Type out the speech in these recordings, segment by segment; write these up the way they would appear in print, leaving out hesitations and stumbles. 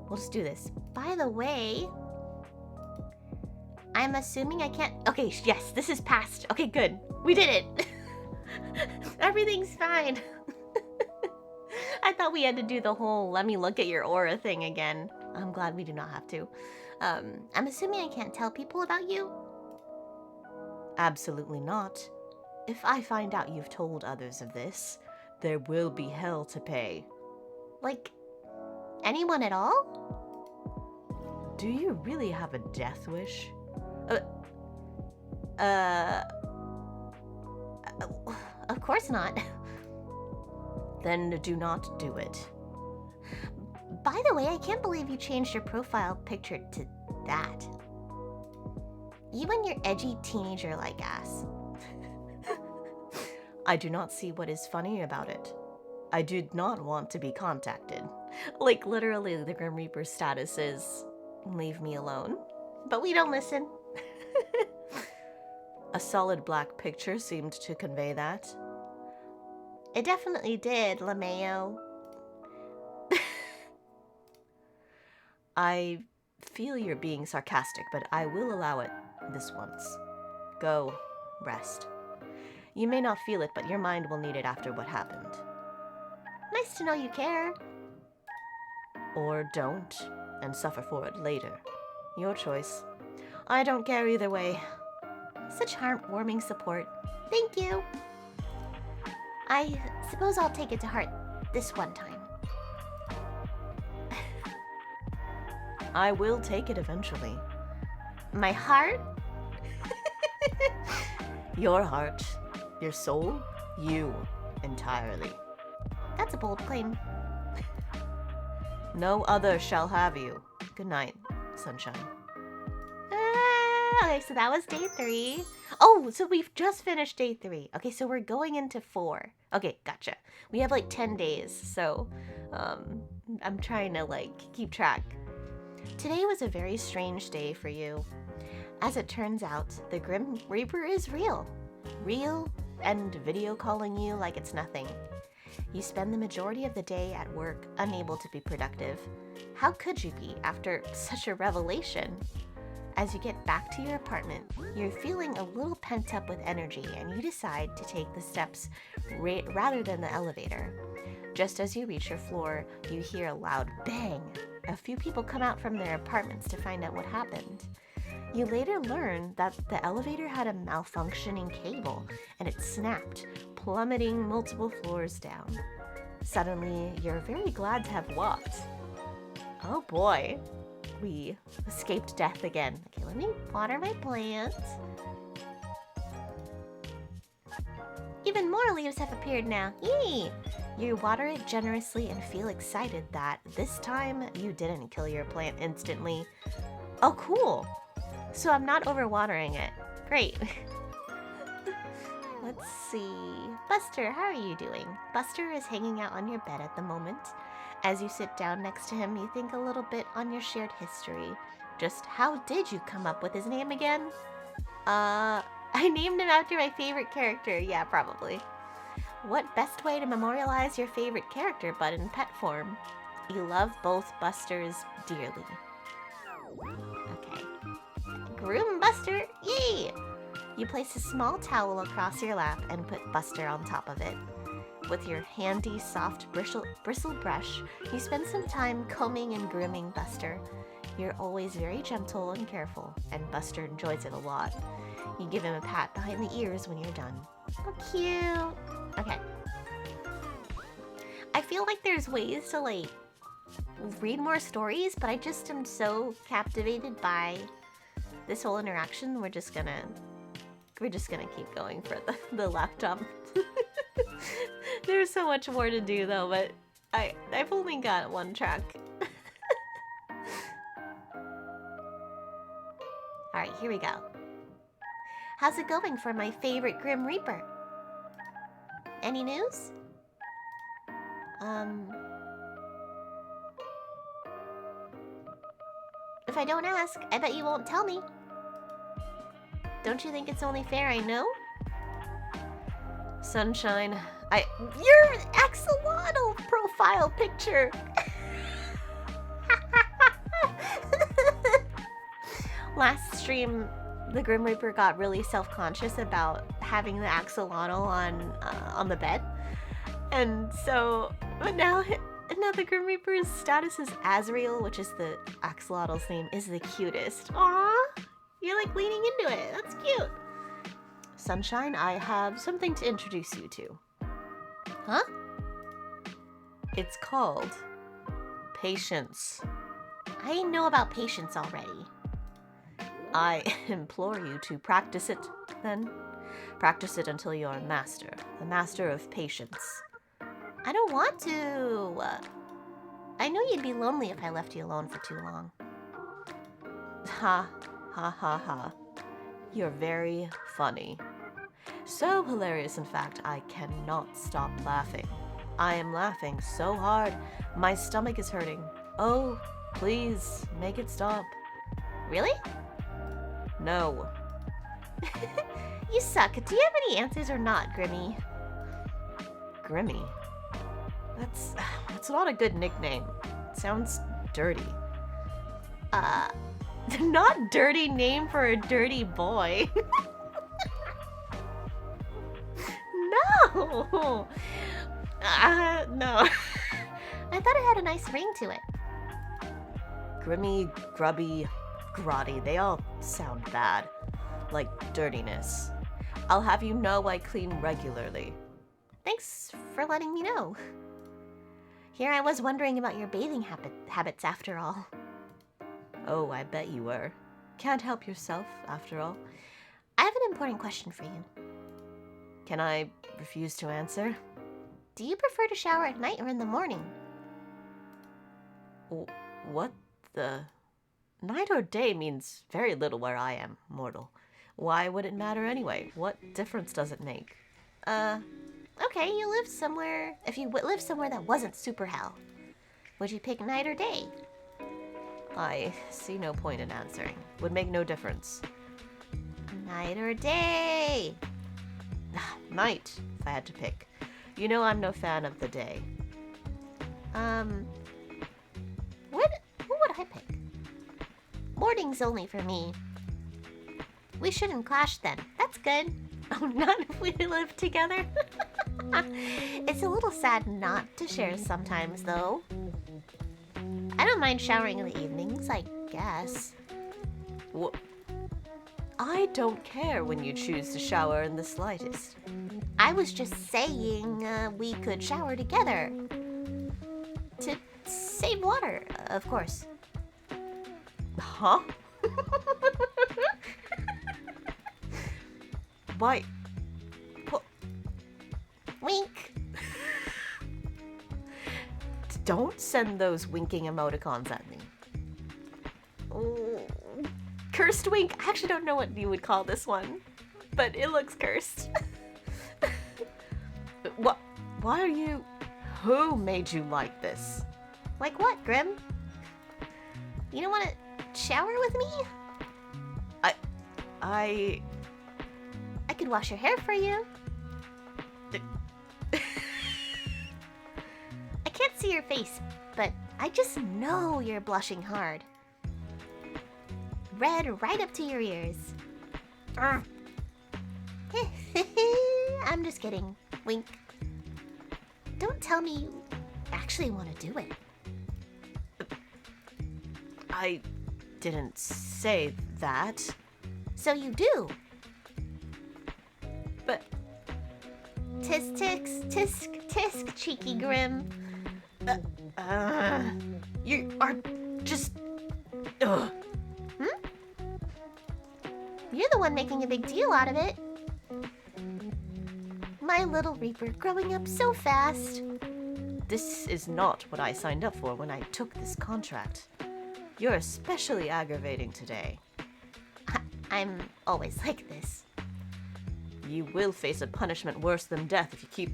We'll just do this. By the way, I'm assuming I can't... Okay, yes, this is passed. Okay, good. We did it. Everything's fine. I thought we had to do the whole let me look at your aura thing again. I'm glad we do not have to. I'm assuming I can't tell people about you? Absolutely not. If I find out you've told others of this, there will be hell to pay. Like, anyone at all? Do you really have a death wish? Of course not. Then do not do it. By the way, I can't believe you changed your profile picture to that. You and your edgy teenager-like ass. I do not see what is funny about it. I did not want to be contacted. Like, literally, the Grim Reaper status is, leave me alone. But we don't listen. A solid black picture seemed to convey that. It definitely did, LeMayo. I feel you're being sarcastic, but I will allow it this once. Go, rest. You may not feel it, but your mind will need it after what happened. Nice to know you care. Or don't, and suffer for it later. Your choice. I don't care either way. Such heartwarming support. Thank you. I suppose I'll take it to heart this one time. I will take it eventually. My heart? Your heart. Your soul. You. Entirely. That's a bold claim. No other shall have you. Good night, sunshine. Okay, so that was day 3. Oh, so we've just finished day 3. Okay, so we're going into 4. Okay, gotcha. We have like 10 days, so I'm trying to like keep track. Today was a very strange day for you. As it turns out, the Grim Reaper is real. Real and video calling you like it's nothing. You spend the majority of the day at work, unable to be productive. How could you be after such a revelation? As you get back to your apartment, you're feeling a little pent up with energy and you decide to take the steps rather than the elevator. Just as you reach your floor, you hear a loud bang. A few people come out from their apartments to find out what happened. You later learn that the elevator had a malfunctioning cable and it snapped, plummeting multiple floors down. Suddenly, you're very glad to have walked. Oh boy. We escaped death again. Okay, let me water my plant. Even more leaves have appeared now. Yay! You water it generously and feel excited that this time you didn't kill your plant instantly. Oh, cool. So I'm not overwatering it. Great. Let's see. Buster, how are you doing? Buster is hanging out on your bed at the moment. As you sit down next to him, you think a little bit on your shared history. Just how did you come up with his name again? I named him after my favorite character. Yeah, probably. What best way to memorialize your favorite character but in pet form? You love both Busters dearly. Okay. Groom Buster, yay! You place a small towel across your lap and put Buster on top of it. With your handy, soft bristle brush, you spend some time combing and grooming Buster. You're always very gentle and careful, and Buster enjoys it a lot. You give him a pat behind the ears when you're done. Oh, cute! Okay. I feel like there's ways to, like, read more stories, but I just am so captivated by this whole interaction. We're just gonna keep going for the laptop. There's so much more to do though, but I've only got one track. Alright, here we go. How's it going for my favorite Grim Reaper? Any news? If I don't ask, I bet you won't tell me. Don't you think it's only fair I know? Sunshine, your axolotl profile picture. Last stream, the Grim Reaper got really self-conscious about having the axolotl on the bed, and so now the Grim Reaper's status is Azrael, which is the axolotl's name, is the cutest. Aww, you're like leaning into it. That's cute. Sunshine, I have something to introduce you to. Huh? It's called patience. I know about patience already. I implore you to practice it, then. Practice it until you're a master. The master of patience. I don't want to. I know you'd be lonely if I left you alone for too long. Ha, ha, ha, ha. You're very funny. So hilarious, in fact, I cannot stop laughing. I am laughing so hard, my stomach is hurting. Oh, please, make it stop. Really? No. You suck. Do you have any answers or not, Grimmy? Grimmy? That's not a good nickname. It sounds dirty. Not dirty name for a dirty boy. No! No. I thought it had a nice ring to it. Grimmy, grubby, grotty, they all sound bad. Like dirtiness. I'll have you know I clean regularly. Thanks for letting me know. Here I was wondering about your bathing habits after all. Oh, I bet you were. Can't help yourself, after all. I have an important question for you. Can I refuse to answer? Do you prefer to shower at night or in the morning? What the? Night or day means very little where I am, mortal. Why would it matter anyway? What difference does it make? Okay, you live somewhere. If you live somewhere that wasn't super hell, would you pick night or day? I see no point in answering. Would make no difference. Night or day? Night, if I had to pick. You know I'm no fan of the day. Who would I pick? Morning's only for me. We shouldn't clash then. That's good. Oh, not if we live together. It's a little sad not to share sometimes, though. I don't mind showering in the evenings, I guess. I don't care when you choose to shower in the slightest. I was just saying we could shower together. To save water, of course. Huh? Why? Wink. Don't send those winking emoticons at me. Oh, cursed wink. I actually don't know what you would call this one, but it looks cursed. What? Why are you? Who made you like this? Like what, Grim? You don't want to shower with me? I could wash your hair for you. I can't see your face, but I just know you're blushing hard. Red right up to your ears. I'm just kidding. Wink. Don't tell me you actually want to do it. I didn't say that. So you do. But tisk tisk, cheeky Grim. You are just. Ugh. You're the one making a big deal out of it. My little Reaper growing up so fast. This is not what I signed up for when I took this contract. You're especially aggravating today. I'm always like this. You will face a punishment worse than death if you keep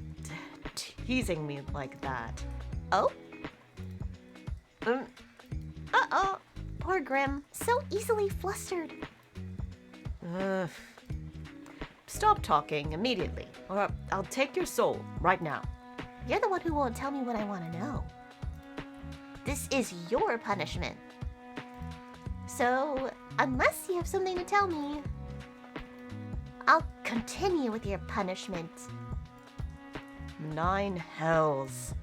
teasing me like that. Oh? Uh-oh. Poor Grim. So easily flustered. Stop talking immediately, or I'll take your soul right now. You're the one who won't tell me what I want to know. This is your punishment. So, unless you have something to tell me, I'll continue with your punishment. 9 hells.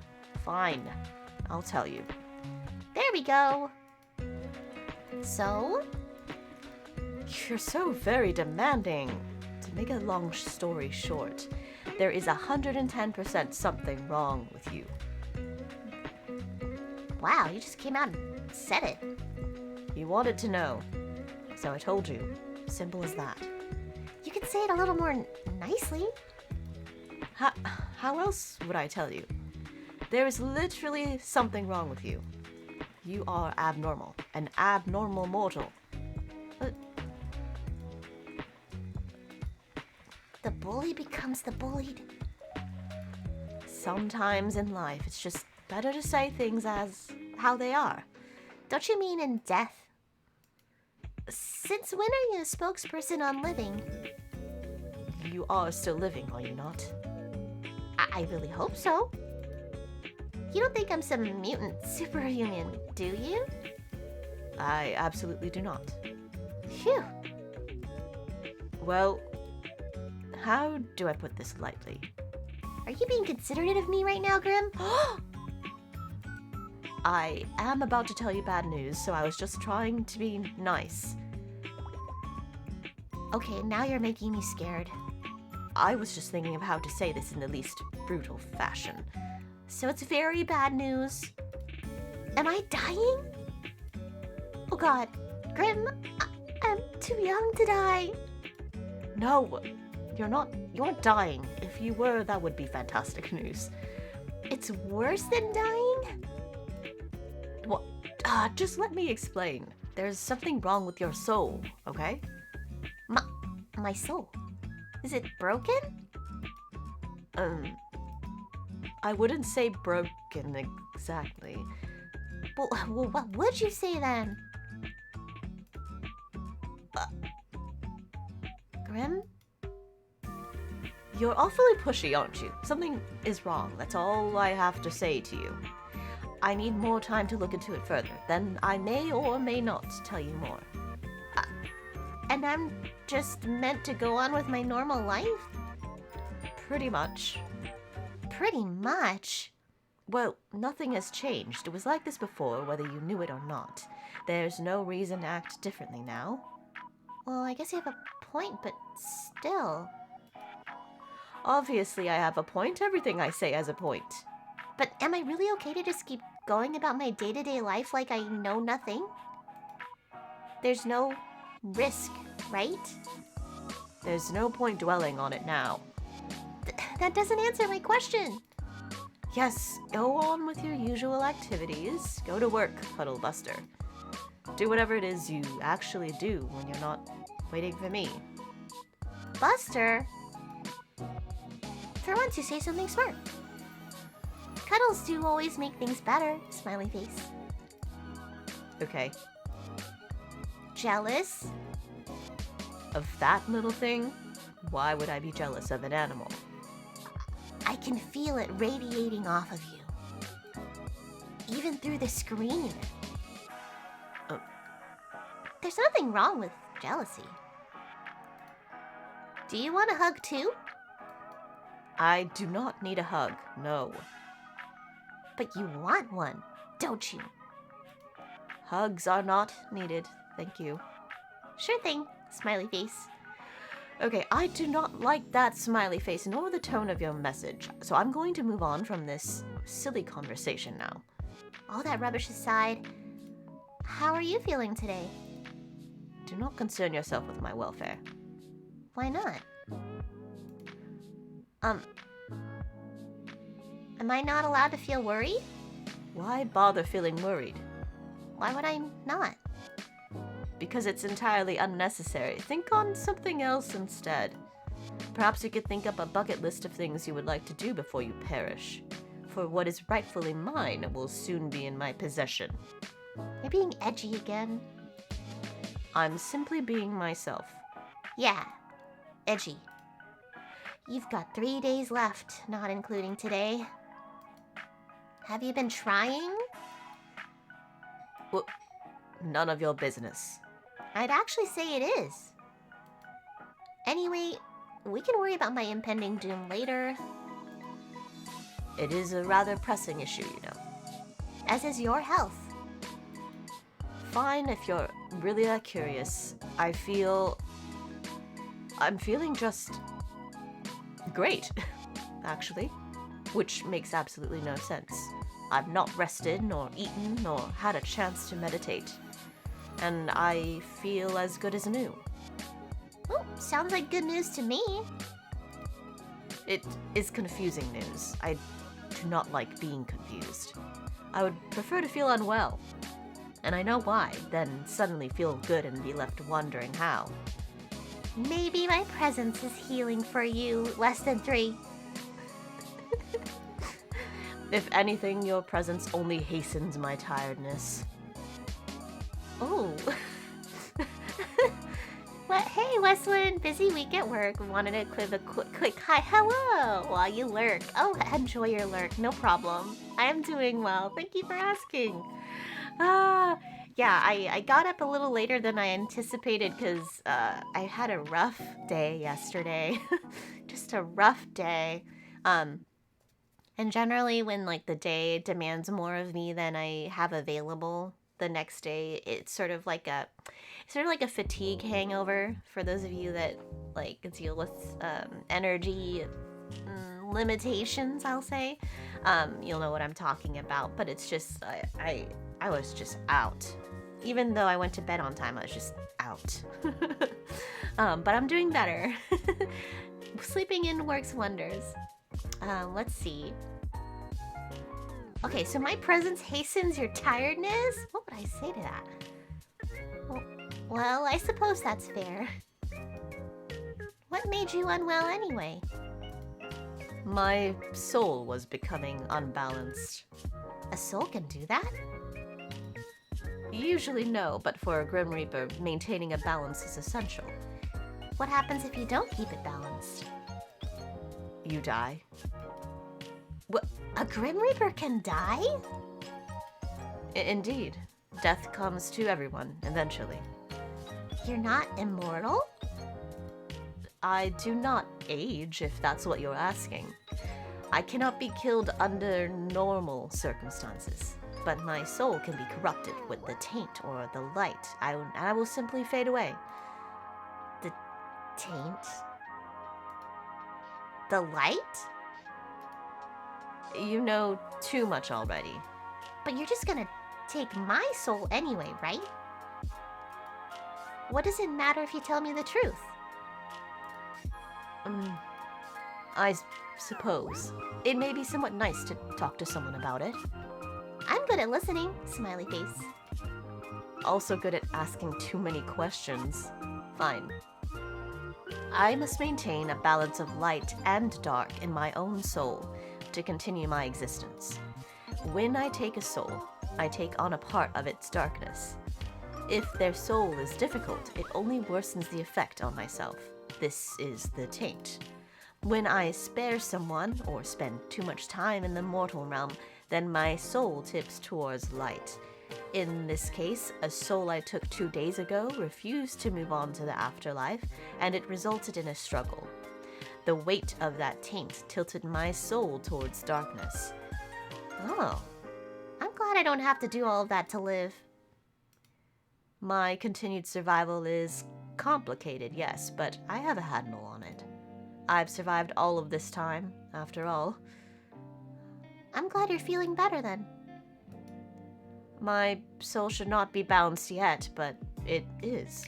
Fine, I'll tell you. There we go. So? You're so very demanding. To make a long story short, there is 110% something wrong with you. Wow, you just came out and said it. You wanted to know, so I told you. Simple as that. You could say it a little more nicely. How else would I tell you? There is literally something wrong with you. You are abnormal, an abnormal mortal. The bully becomes the bullied. Sometimes in life, it's just better to say things as how they are. Don't you mean in death? Since when are you a spokesperson on living? You are still living, are you not? I really hope so. You don't think I'm some mutant superhuman, do you? I absolutely do not. Phew. Well, how do I put this lightly? Are you being considerate of me right now, Grim? I am about to tell you bad news, so I was just trying to be nice. Okay, now you're making me scared. I was just thinking of how to say this in the least brutal fashion. So it's very bad news. Am I dying? Oh god, Grim, I'm too young to die. No, you're not. You're dying. If you were, that would be fantastic news. It's worse than dying? What? Just let me explain. There's something wrong with your soul, okay? My soul? Is it broken? I wouldn't say broken exactly. Well, what would you say then? Grim? You're awfully pushy, aren't you? Something is wrong. That's all I have to say to you. I need more time to look into it further. Then I may or may not tell you more. And I'm just meant to go on with my normal life? Pretty much. Pretty much? Well, nothing has changed. It was like this before, whether you knew it or not. There's no reason to act differently now. Well, I guess you have a point, but still. Obviously, I have a point. Everything I say has a point. But am I really okay to just keep going about my day-to-day life like I know nothing? There's no risk, right? There's no point dwelling on it now. That doesn't answer my question. Yes, go on with your usual activities. Go to work, Puddle Buster. Do whatever it is you actually do when you're not waiting for me. Buster? For once, you say something smart. Cuddles do always make things better, smiley face. Okay. Jealous? Of that little thing? Why would I be jealous of an animal? I can feel it radiating off of you. Even through the screen. There's nothing wrong with jealousy. Do you want a hug too? I do not need a hug, no. But you want one, don't you? Hugs are not needed, thank you. Sure thing, smiley face. Okay, I do not like that smiley face nor the tone of your message, so I'm going to move on from this silly conversation now. All that rubbish aside, how are you feeling today? Do not concern yourself with my welfare. Why not? Am I not allowed to feel worried? Why bother feeling worried? Why would I not? Because it's entirely unnecessary. Think on something else instead. Perhaps you could think up a bucket list of things you would like to do before you perish. For what is rightfully mine will soon be in my possession. You're being edgy again. I'm simply being myself. Yeah, edgy. You've got 3 days left, not including today. Have you been trying? none of your business. I'd actually say it is. Anyway, we can worry about my impending doom later. It is a rather pressing issue, you know. As is your health. Fine if you're really that curious. I'm feeling just great, actually, which makes absolutely no sense. I've not rested, nor eaten, nor had a chance to meditate, and I feel as good as new. Oh, sounds like good news to me. It is confusing news. I do not like being confused. I would prefer to feel unwell, and I know why, then suddenly feel good and be left wondering how. Maybe my presence is healing for you, less than 3. If anything, your presence only hastens my tiredness. Oh. What? Hey, Westland. Busy week at work. Wanted to give a quick hi, hello, while you lurk. Oh, enjoy your lurk. No problem. I am doing well. Thank you for asking. Yeah, I got up a little later than I anticipated because I had a rough day yesterday. Just a rough day. And generally when like the day demands more of me than I have available the next day, it's sort of like a fatigue hangover for those of you that like deal with energy limitations, I'll say. You'll know what I'm talking about, but it's just I was just out. Even though I went to bed on time, I was just out. But I'm doing better. Sleeping in works wonders. Let's see. Okay, so my presence hastens your tiredness? What would I say to that? Well, I suppose that's fair. What made you unwell anyway? My soul was becoming unbalanced. A soul can do that? Usually no, but for a Grim Reaper, maintaining a balance is essential. What happens if you don't keep it balanced? You die. What? A Grim Reaper can die? Indeed. Death comes to everyone, eventually. You're not immortal? I do not age, if that's what you're asking. I cannot be killed under normal circumstances, but my soul can be corrupted with the taint or the light, and I will simply fade away. The taint? The light? You know too much already. But you're just gonna take my soul anyway, right? What does it matter if you tell me the truth? I suppose. It may be somewhat nice to talk to someone about it. I'm good at listening, smiley face. Also good at asking too many questions. Fine. I must maintain a balance of light and dark in my own soul to continue my existence. When I take a soul, I take on a part of its darkness. If their soul is difficult, it only worsens the effect on myself. This is the taint. When I spare someone or spend too much time in the mortal realm, then my soul tips towards light. In this case, a soul I took 2 days ago refused to move on to the afterlife, and it resulted in a struggle. The weight of that taint tilted my soul towards darkness. Oh, I'm glad I don't have to do all of that to live. My continued survival is complicated, yes, but I have a handle on it. I've survived all of this time, after all. I'm glad you're feeling better then. My soul should not be balanced yet, but it is.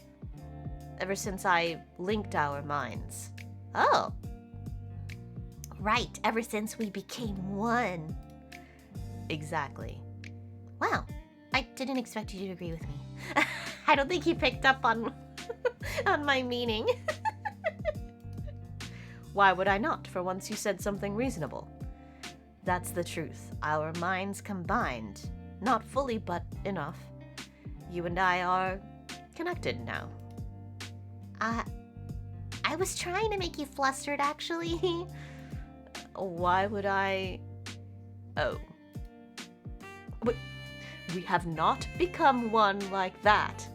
Ever since I linked our minds. Oh. Right, ever since we became one. Exactly. Wow, I didn't expect you to agree with me. I don't think you picked up on on my meaning. Why would I not? For once you said something reasonable. That's the truth. Our minds combined. Not fully, but enough. You and I are connected now. I was trying to make you flustered, actually. Why would I... Oh. We have not become one like that.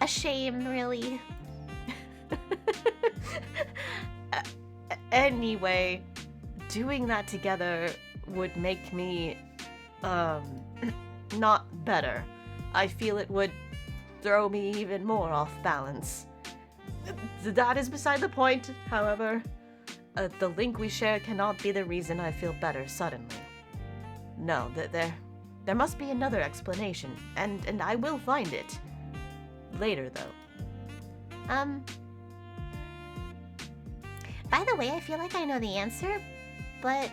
A shame, really. Anyway, doing that together would make me, not better. I feel it would throw me even more off balance. That is beside the point, however. The link we share cannot be the reason I feel better suddenly. No, there must be another explanation, and I will find it. Later, though. By the way, I feel like I know the answer, but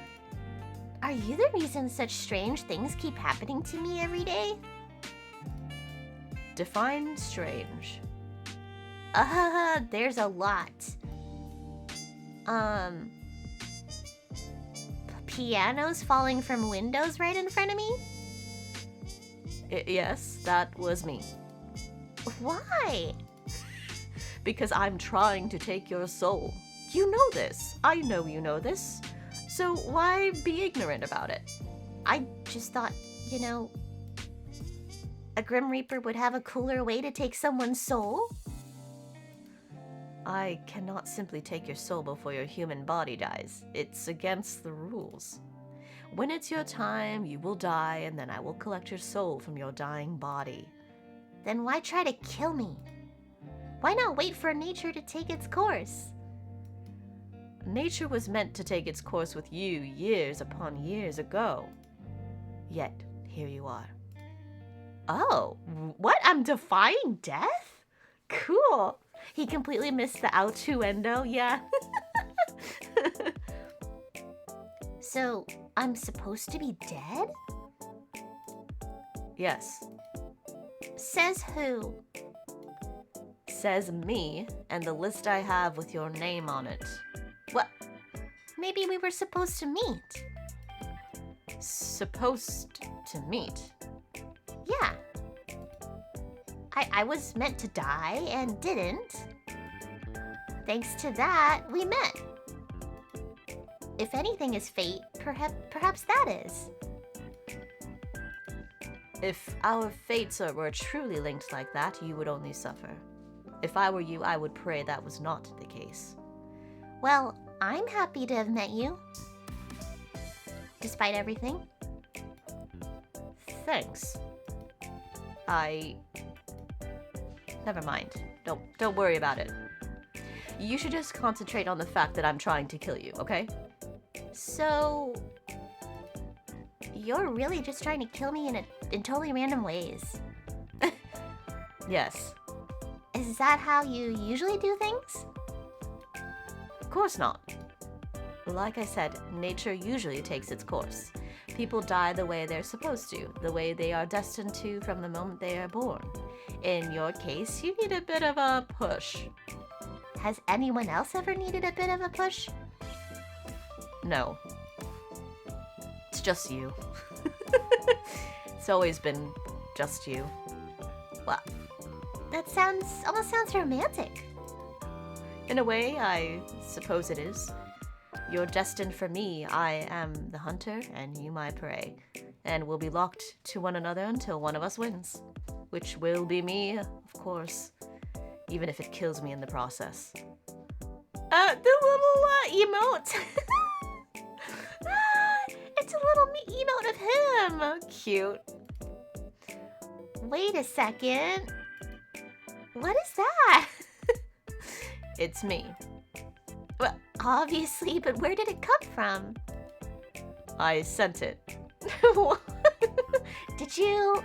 are you the reason such strange things keep happening to me every day? Define strange. There's a lot. Pianos falling from windows right in front of me? Yes, that was me. Why? Because I'm trying to take your soul. You know this. I know you know this. So why be ignorant about it? I just thought, a Grim Reaper would have a cooler way to take someone's soul? I cannot simply take your soul before your human body dies. It's against the rules. When it's your time, you will die, and then I will collect your soul from your dying body. Then why try to kill me? Why not wait for nature to take its course? Nature was meant to take its course with you years upon years ago. Yet, here you are. Oh, what? I'm defying death? Cool. He completely missed the outuendo, yeah. So, I'm supposed to be dead? Yes. Says who? Says me, and the list I have with your name on it. What? Maybe we were supposed to meet. Supposed to meet? Yeah. I was meant to die and didn't. Thanks to that, we met. If anything is fate, perhaps that is. If our fates were truly linked like that, you would only suffer. If I were you, I would pray that was not the case. Well, I'm happy to have met you. Despite everything. Thanks. Never mind. Don't worry about it. You should just concentrate on the fact that I'm trying to kill you, okay? So, you're really just trying to kill me in totally random ways. Yes. Is that how you usually do things? Of course not. Like I said, nature usually takes its course. People die the way they're supposed to, the way they are destined to from the moment they are born. In your case, you need a bit of a push. Has anyone else ever needed a bit of a push? No. It's just you. It's always been just you. Well, that almost sounds romantic. In a way, I suppose it is. You're destined for me. I am the hunter, and you my prey. And we'll be locked to one another until one of us wins. Which will be me, of course. Even if it kills me in the process. The little emote. It's a little emote of him. Cute. Wait a second. What is that? It's me. Well, obviously, but where did it come from? I sent it. Did you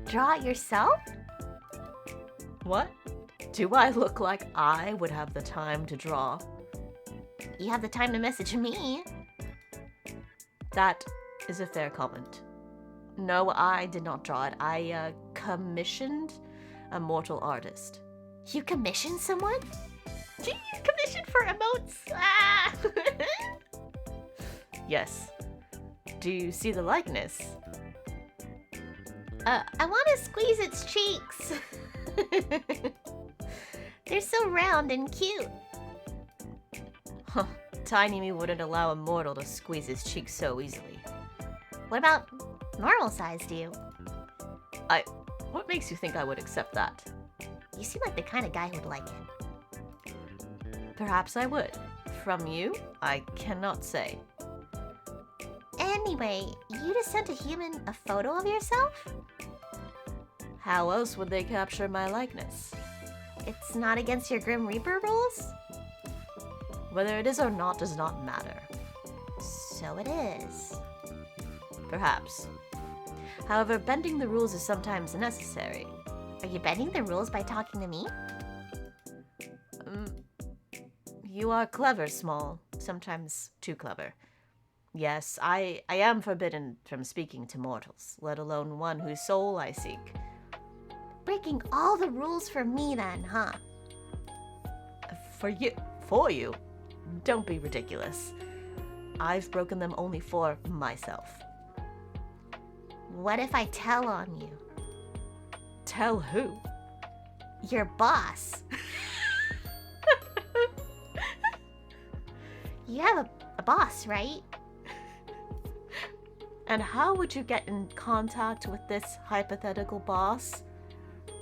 draw it yourself? What? Do I look like I would have the time to draw? You have the time to message me. That is a fair comment. No, I did not draw it. I commissioned a mortal artist. You commissioned someone? You commissioned for emotes? Ah! Yes. Do you see the likeness? I want to squeeze its cheeks. They're so round and cute. Huh. Tiny me wouldn't allow a mortal to squeeze his cheeks so easily. What about normal-sized you? What makes you think I would accept that? You seem like the kind of guy who would like it. Perhaps I would. From you, I cannot say. Anyway, you just sent a human a photo of yourself? How else would they capture my likeness? It's not against your Grim Reaper rules? Whether it is or not does not matter. So it is. Perhaps. However, bending the rules is sometimes necessary. Are you bending the rules by talking to me? You are clever, Small. Sometimes too clever. Yes, I am forbidden from speaking to mortals, let alone one whose soul I seek. Breaking all the rules for me then, huh? For you? Don't be ridiculous. I've broken them only for myself. What if I tell on you? Tell who? Your boss. You have a boss, right? And how would you get in contact with this hypothetical boss?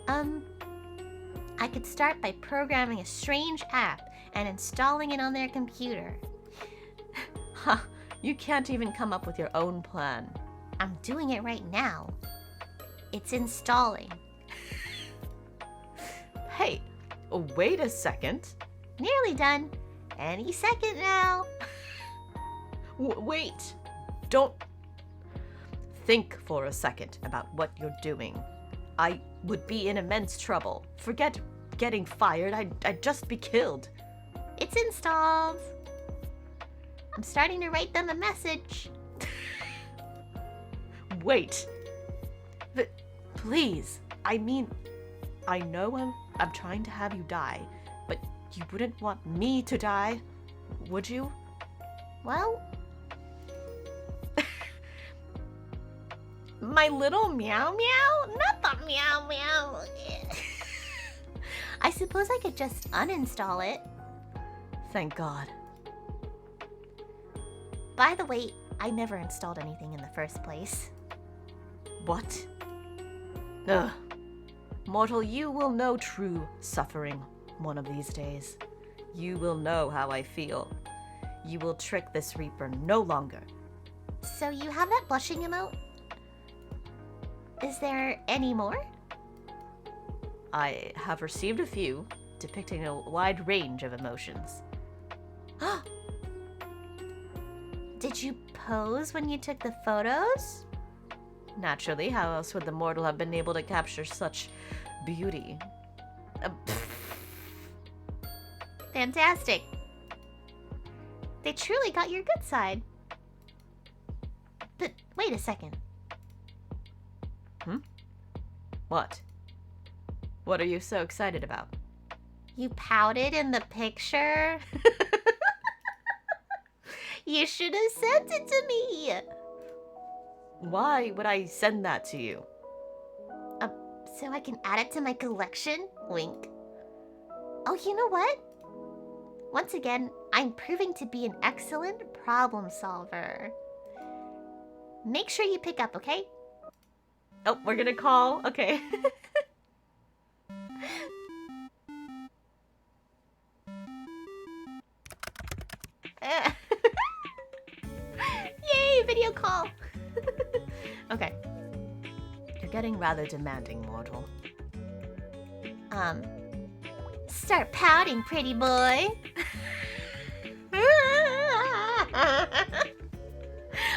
I could start by programming a strange app and installing it on their computer. Ha! You can't even come up with your own plan. I'm doing it right now. It's installing. Hey, wait a second. Nearly done. Any second now. Wait. Don't think for a second about what you're doing. I would be in immense trouble. Forget getting fired. I'd just be killed. It's installed. I'm starting to write them a message. Wait. Please. I mean, I know I'm trying to have you die, but you wouldn't want me to die, would you? Well, my little meow meow? not the meow meow. I suppose I could just uninstall it. Thank God. By the way, I never installed anything in the first place. What? Ugh. Mortal, you will know true suffering one of these days. You will know how I feel. You will trick this Reaper no longer. So you have that blushing emote? Is there any more? I have received a few, depicting a wide range of emotions. Did you pose when you took the photos? Naturally, how else would the mortal have been able to capture such beauty? Fantastic. They truly got your good side. But wait a second. What? What are you so excited about? You pouted in the picture? You should have sent it to me. Why would I send that to you? So I can add it to my collection? Wink. Oh, you know what? Once again, I'm proving to be an excellent problem solver. Make sure you pick up, okay? Oh, we're gonna call? Okay. Yay, video call. Okay. You're getting rather demanding, mortal. Start pouting, pretty boy.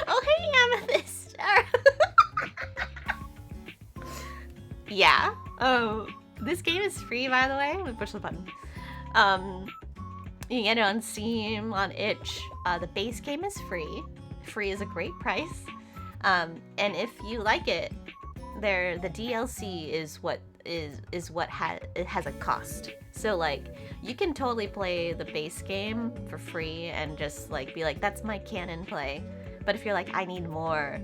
Oh, hey, Amethyst. Yeah. Oh, this game is free, by the way. Let me push the button. You can get it on Steam, on itch. The base game is free. Free is a great price. And if you like it, the DLC is what it has a cost. So like you can totally play the base game for free and just like be like, that's my canon play. But if you're like, I need more,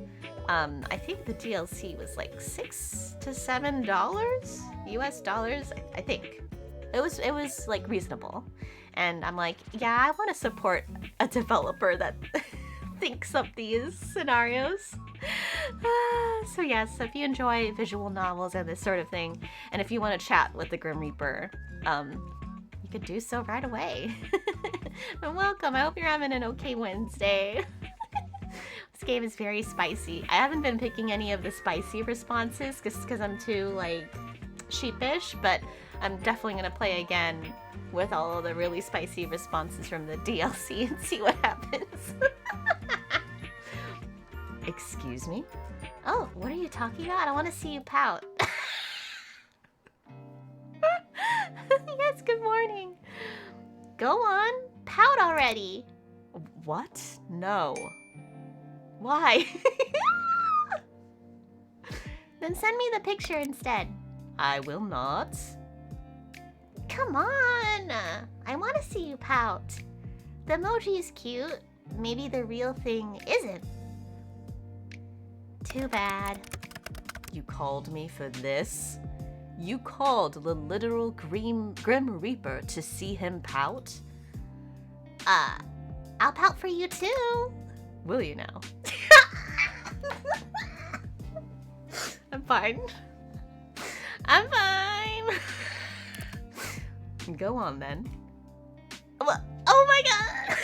I think the DLC was like $6 to $7 US dollars. I think it was like reasonable. And I'm like, yeah, I want to support a developer that thinks up these scenarios. So yes, so if you enjoy visual novels and this sort of thing, and if you want to chat with the Grim Reaper, you could do so right away. But welcome. I hope you're having an okay Wednesday. This game is very spicy. I haven't been picking any of the spicy responses because I'm too like sheepish, but I'm definitely gonna play again with all of the really spicy responses from the DLC and see what happens. Excuse me? Oh, what are you talking about? I want to see you pout. Yes, good morning. Go on, pout already. What? No. Why? Then send me the picture instead. I will not. Come on. I want to see you pout. The emoji is cute. Maybe the real thing isn't. Too bad. You called me for this? You called the literal Grim Reaper to see him pout? I'll pout for you too. Will you now? I'm fine. I'm fine. Go on then. Oh my god!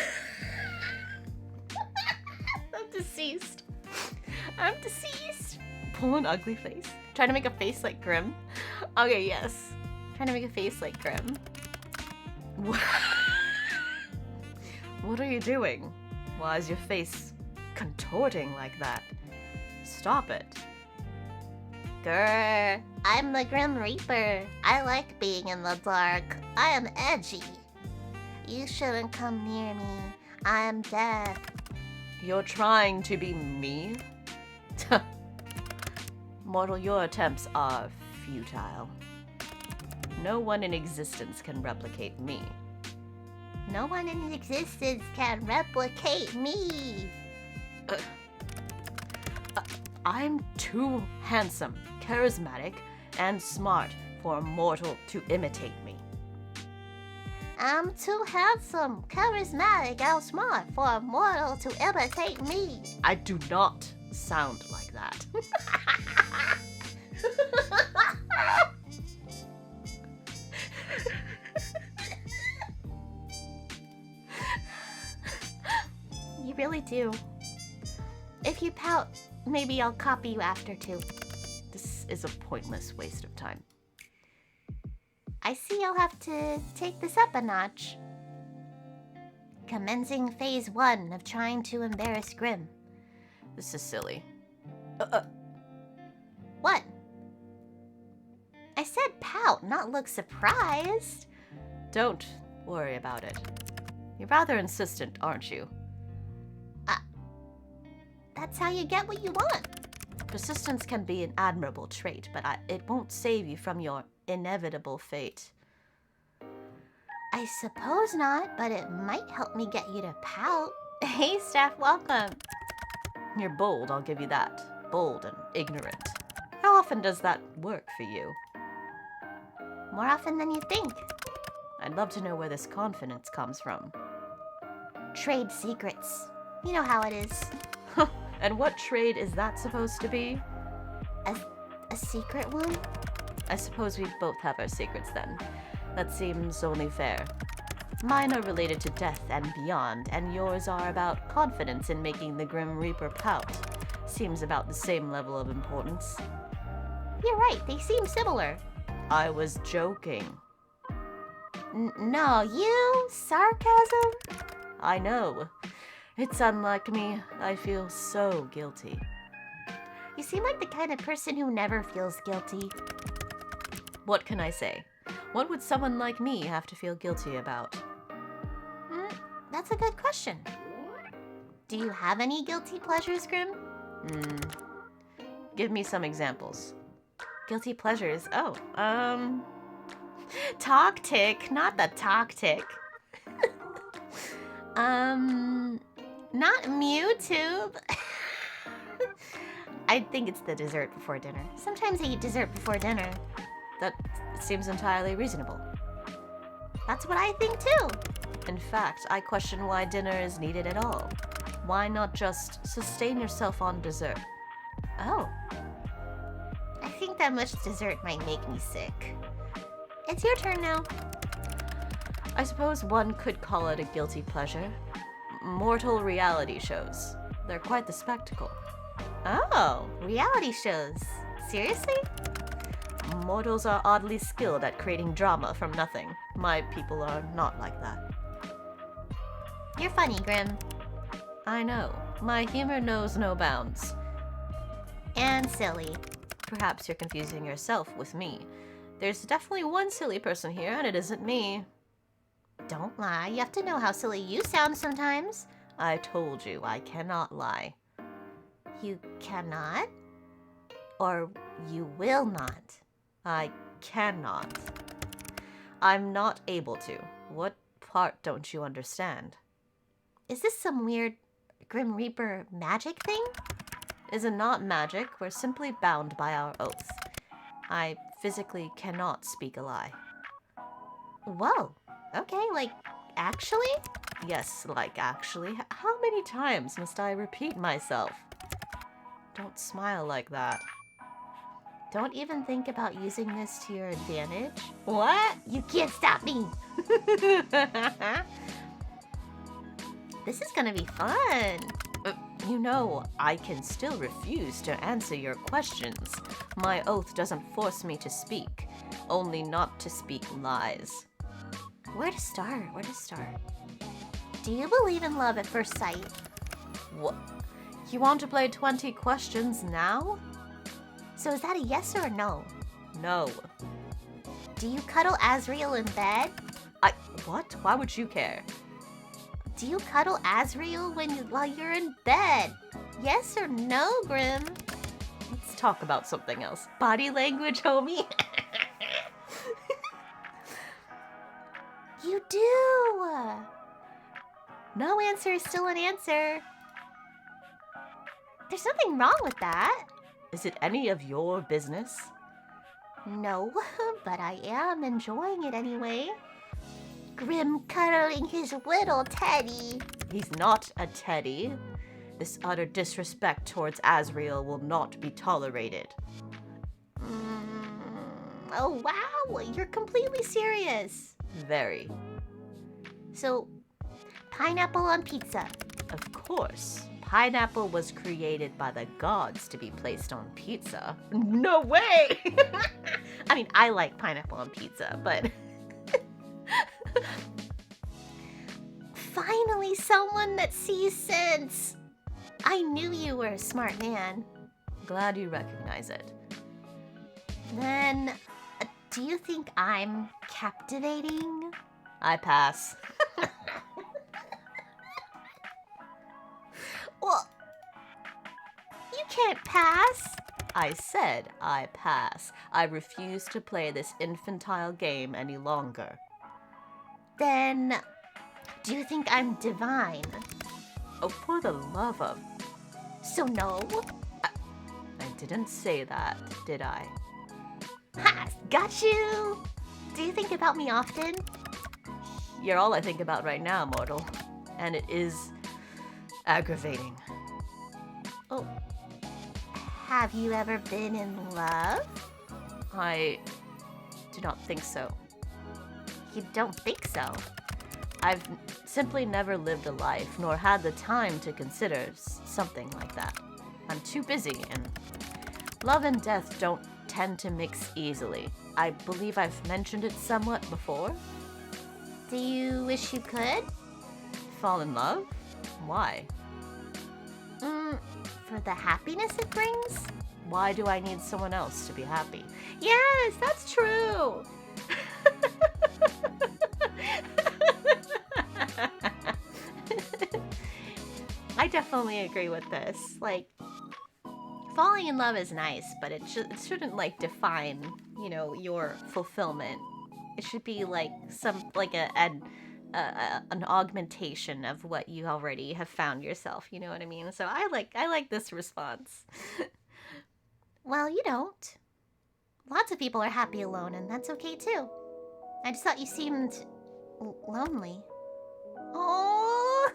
I'm deceased. I'm deceased. Pull an ugly face. Trying to make a face like Grim. Okay, yes. Trying to make a face like Grim. What are you doing? Why is your face contorting like that? Stop it. Grr, I'm the Grim Reaper. I like being in the dark. I am edgy. You shouldn't come near me. I am dead. You're trying to be me? Mortal, your attempts are futile. No one in existence can replicate me. No one in existence can replicate me. I'm too handsome, charismatic, and smart for a mortal to imitate me. I'm too handsome, charismatic, and smart for a mortal to imitate me. I do not sound like that. You really do. If you pout, maybe I'll copy you after too. This is a pointless waste of time. I see I'll have to take this up a notch. Commencing phase 1 of trying to embarrass Grim. This is silly. What? I said pout, not look surprised. Don't worry about it. You're rather insistent, aren't you? That's how you get what you want. Persistence can be an admirable trait, but it won't save you from your inevitable fate. I suppose not, but it might help me get you to pout. Hey, Steph, welcome. You're bold, I'll give you that. Bold and ignorant. How often does that work for you? More often than you think. I'd love to know where this confidence comes from. Trade secrets. You know how it is. And what trade is that supposed to be? A secret one? I suppose we both have our secrets then. That seems only fair. Mine are related to death and beyond, and yours are about confidence in making the Grim Reaper pout. Seems about the same level of importance. You're right, they seem similar. I was joking. No, you? Sarcasm? I know. It's unlike me. I feel so guilty. You seem like the kind of person who never feels guilty. What can I say? What would someone like me have to feel guilty about? That's a good question. Do you have any guilty pleasures, Grim? Give me some examples. Guilty pleasures? Oh, Toctic, not the Toctic. Not MewTube. I think it's the dessert before dinner. Sometimes I eat dessert before dinner. That seems entirely reasonable. That's what I think too. In fact, I question why dinner is needed at all. Why not just sustain yourself on dessert? Oh. I think that much dessert might make me sick. It's your turn now. I suppose one could call it a guilty pleasure. Mortal reality shows. They're quite the spectacle. Oh, reality shows. Seriously? Mortals are oddly skilled at creating drama from nothing. My people are not like that. You're funny, Grim. I know. My humor knows no bounds. And silly. Perhaps you're confusing yourself with me. There's definitely one silly person here, and it isn't me. Don't lie. You have to know how silly you sound sometimes. I told you, I cannot lie. You cannot? Or you will not. I cannot. I'm not able to. What part don't you understand? Is this some weird Grim Reaper magic thing? Is it not magic? We're simply bound by our oath. I physically cannot speak a lie. Whoa. Okay, like, actually? Yes, like actually. How many times must I repeat myself? Don't smile like that. Don't even think about using this to your advantage. What? You can't stop me! This is gonna be fun. You know, I can still refuse to answer your questions. My oath doesn't force me to speak, only not to speak lies. Where to start? Where to start? Do you believe in love at first sight? What? You want to play 20 questions now? So is that a yes or a no? No. Do you cuddle Azriel in bed? What? Why would you care? Do you cuddle Azriel while you're in bed? Yes or no, Grim? Let's talk about something else. Body language, homie. You do! No answer is still an answer. There's nothing wrong with that. Is it any of your business? No, but I am enjoying it anyway. Grim cuddling his little teddy. He's not a teddy. This utter disrespect towards Azriel will not be tolerated. Oh, wow, you're completely serious. Very. So, pineapple on pizza. Of course. Pineapple was created by the gods to be placed on pizza. No way! I mean, I like pineapple on pizza, but... Finally, someone that sees sense. I knew you were a smart man. Glad you recognize it. Then, do you think I'm captivating? I pass. Well, you can't pass. I said I pass. I refuse to play this infantile game any longer. Then, do you think I'm divine? Oh, for the love of... So no? I didn't say that, did I? Ha! Got you! Do you think about me often? You're all I think about right now, mortal. And it is... aggravating. Oh. Have you ever been in love? I do not think so. You don't think so? I've simply never lived a life, nor had the time to consider something like that. I'm too busy, and love and death don't tend to mix easily. I believe I've mentioned it somewhat before. Do you wish you could? Fall in love? Why? For the happiness it brings? Why do I need someone else to be happy? Yes, that's true! I definitely agree with this. Like, falling in love is nice, but it shouldn't like define, you know, your fulfillment. It should be like an augmentation of what you already have found yourself. You know what I mean? So I like this response. Well, you don't. Lots of people are happy alone, and that's okay too. I just thought you seemed lonely. Oh.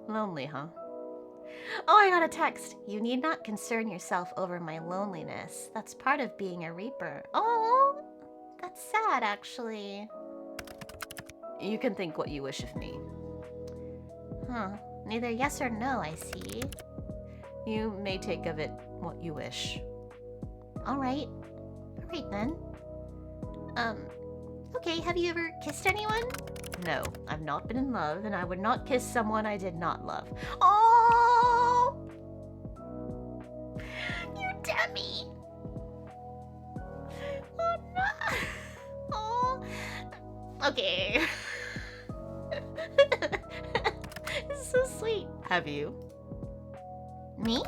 Lonely, huh? Oh, I got a text. You need not concern yourself over my loneliness. That's part of being a Reaper. Oh, that's sad, actually. You can think what you wish of me. Huh. Neither yes or no, I see. You may take of it what you wish. Alright. Alright then. Okay, have you ever kissed anyone? No, I've not been in love, and I would not kiss someone I did not love. Oh! You dummy! Oh no! Oh. Okay. This is so sweet. Have you? Me?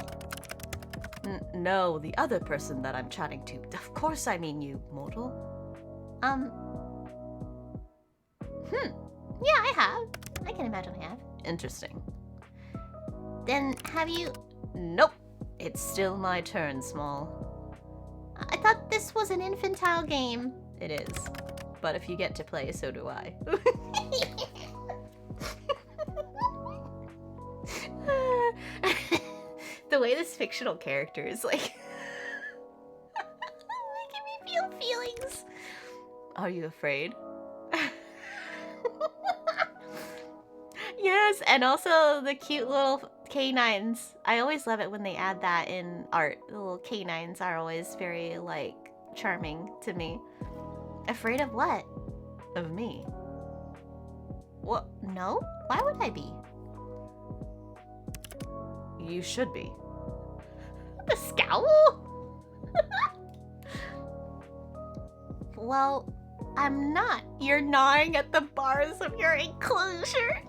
No, the other person that I'm chatting to. Of course I mean you, mortal. Yeah, I have. I can imagine I have. Interesting. Then have you... Nope. It's still my turn, Small. I thought this was an infantile game. It is. But if you get to play, so do I. The way this fictional character is like... making me feel feelings. Are you afraid? Yes, and also the cute little canines. I always love it when they add that in art. The little canines are always very, like, charming to me. Afraid of what? Of me. What? No? Why would I be? You should be. The scowl? Well, I'm not. You're gnawing at the bars of your enclosure.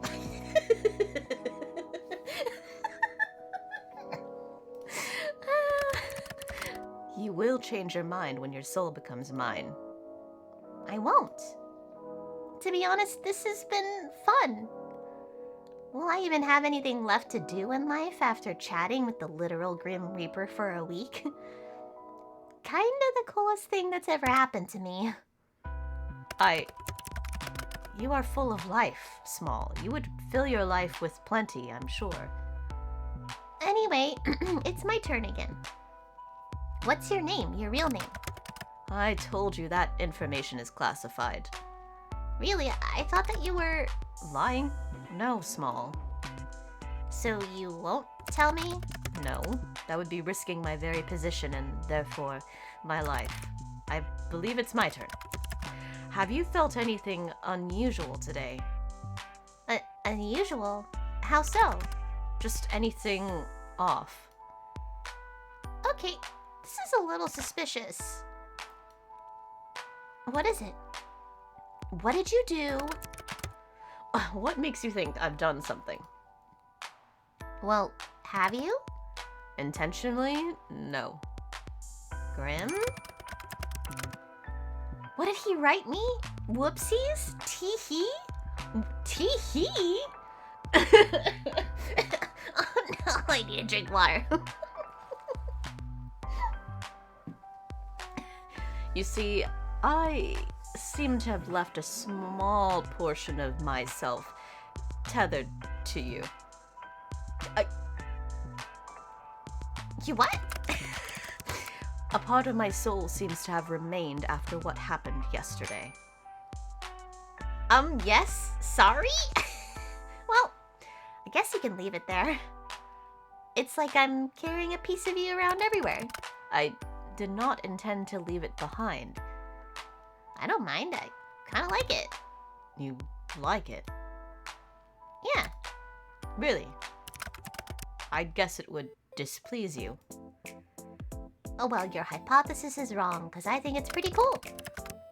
You will change your mind when your soul becomes mine. I won't. To be honest, this has been fun. Will I even have anything left to do in life after chatting with the literal Grim Reaper for a week? Kinda the coolest thing that's ever happened to me. You are full of life, Small. You would fill your life with plenty, I'm sure. Anyway, it's my turn again. What's your name, your real name? I told you that information is classified. Really, I thought that you were... Lying? No, Small. So you won't tell me? No, that would be risking my very position and therefore my life. I believe it's my turn. Have you felt anything unusual today? Unusual? How so? Just anything off? Okay, this is a little suspicious. What is it? What did you do? What makes you think I've done something? Well, have you? Intentionally? No. Grim? What did he write me? Whoopsies? Tee-hee? Tee-hee? Oh no, I need to drink water. You see, I seem to have left a small portion of myself tethered to you. You what? A part of my soul seems to have remained after what happened yesterday. Yes? Sorry? Well, I guess you can leave it there. It's like I'm carrying a piece of you around everywhere. I did not intend to leave it behind. I don't mind. I kind of like it. You like it? Yeah. Really? I guess it would displease you. Oh well, your hypothesis is wrong, because I think it's pretty cool.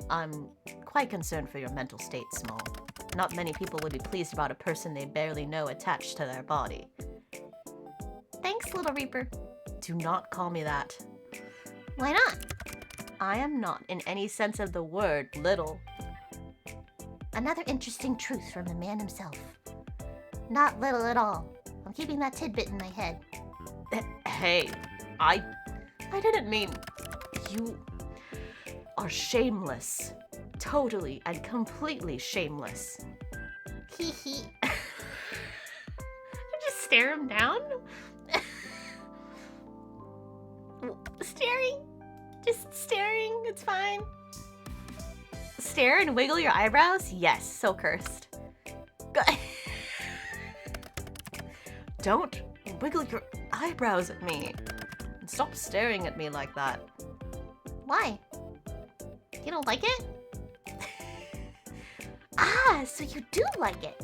I'm quite concerned for your mental state, Small. Not many people would be pleased about a person they barely know attached to their body. Thanks, Little Reaper. Do not call me that. Why not? I am not, in any sense of the word, little. Another interesting truth from the man himself. Not little at all. I'm keeping that tidbit in my head. Hey, I didn't mean... You are shameless. Totally and completely shameless. Hee hee. Just stare him down? Staring. Just staring. It's fine. Stare and wiggle your eyebrows? Yes, so cursed. Don't wiggle your eyebrows at me. And stop staring at me like that. Why? You don't like it? Ah, so you do like it.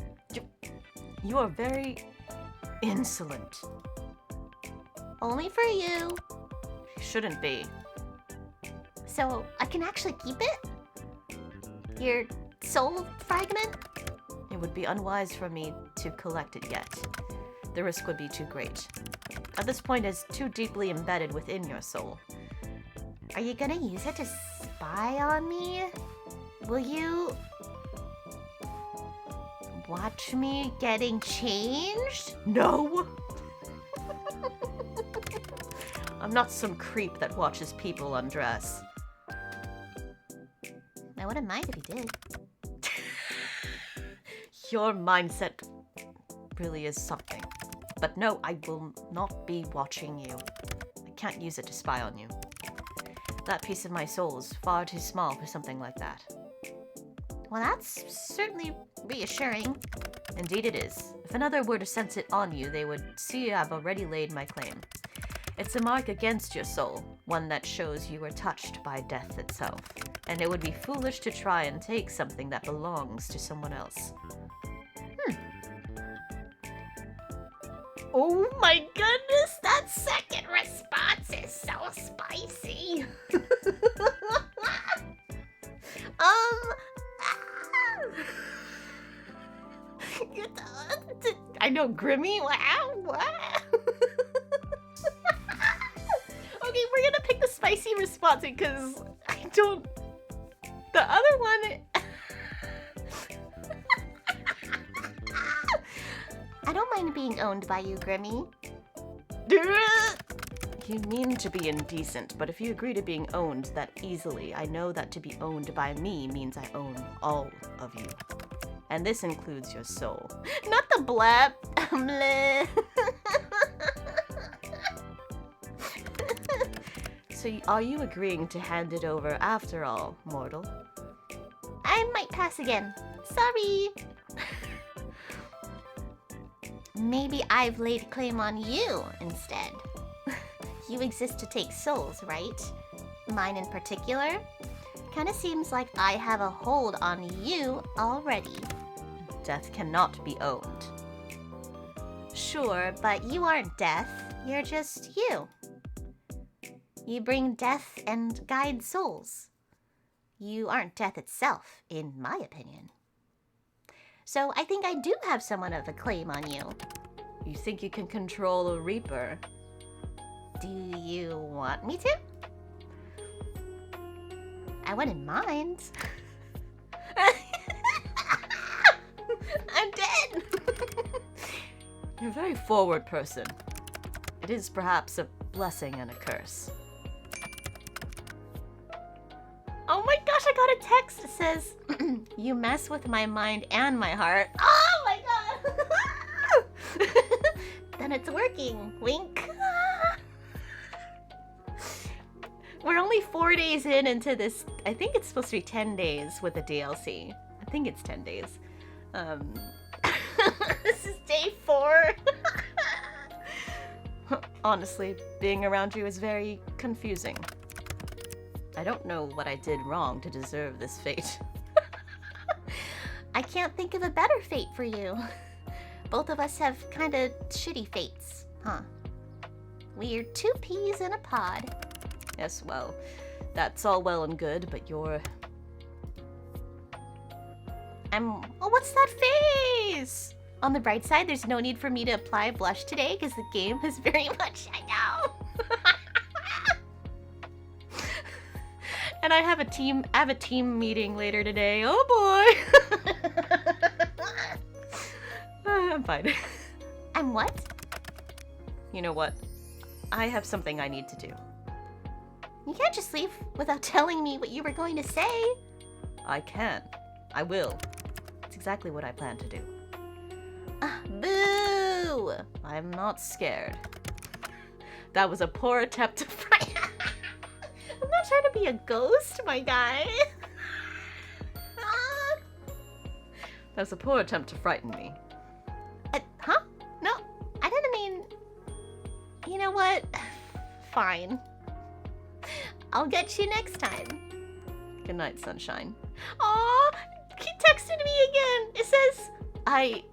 You are very insolent. Only for you. You shouldn't be. So I can actually keep it? Your soul fragment? It would be unwise for me to collect it yet. The risk would be too great. At this point, it's too deeply embedded within your soul. Are you gonna use it to spy on me? Will you watch me getting changed? No! I'm not some creep that watches people undress. I wouldn't mind if you did. Your mindset really is something. But no, I will not be watching you. I can't use it to spy on you. That piece of my soul is far too small for something like that. Well, that's certainly reassuring. Indeed it is. If another were to sense it on you, they would see I've already laid my claim. It's a mark against your soul, one that shows you were touched by death itself. And it would be foolish to try and take something that belongs to someone else. Oh my goodness, that second response is so spicy. I know, Grimmy. Wow, what? Okay, we're gonna pick the spicy response because I don't. The other one. I don't mind being owned by you, Grimmy. You mean to be indecent, but if you agree to being owned that easily, I know that to be owned by me means I own all of you. And this includes your soul. Not the blab. Bleh. So are you agreeing to hand it over after all, mortal? I might pass again. Sorry. Maybe I've laid claim on you instead. You exist to take souls, right? Mine in particular? Kinda seems like I have a hold on you already. Death cannot be owned. Sure, but you aren't death. You're just you. You bring death and guide souls. You aren't death itself, in my opinion. So I think I do have somewhat of a claim on you. You think you can control a Reaper? Do you want me to? I wouldn't mind. I'm dead! You're a very forward person. It is perhaps a blessing and a curse. Oh my gosh, I got a text that says, you mess with my mind and my heart. Oh my god! Then it's working. Wink. We're only 4 days into this. I think it's supposed to be 10 days with the DLC. I think it's 10 days. This is day 4. Honestly, being around you is very confusing. I don't know what I did wrong to deserve this fate. I can't think of a better fate for you. Both of us have kind of shitty fates, huh? We're 2 peas in a pod. Yes, well, that's all well and good, but you're... Oh, what's that face? On the bright side, there's no need for me to apply blush today because the game is very much, I know. And I have a team meeting later today. Oh boy. I'm fine. I'm what? You know what? I have something I need to do. You can't just leave without telling me what you were going to say. I can. I will. It's exactly what I plan to do. Boo! I'm not scared. That was a poor attempt to to be a ghost, my guy. That's a poor attempt to frighten me. Huh? No, I didn't mean... You know what? Fine. I'll get you next time. Good night, sunshine. Aw, he texted me again. It says, I... ...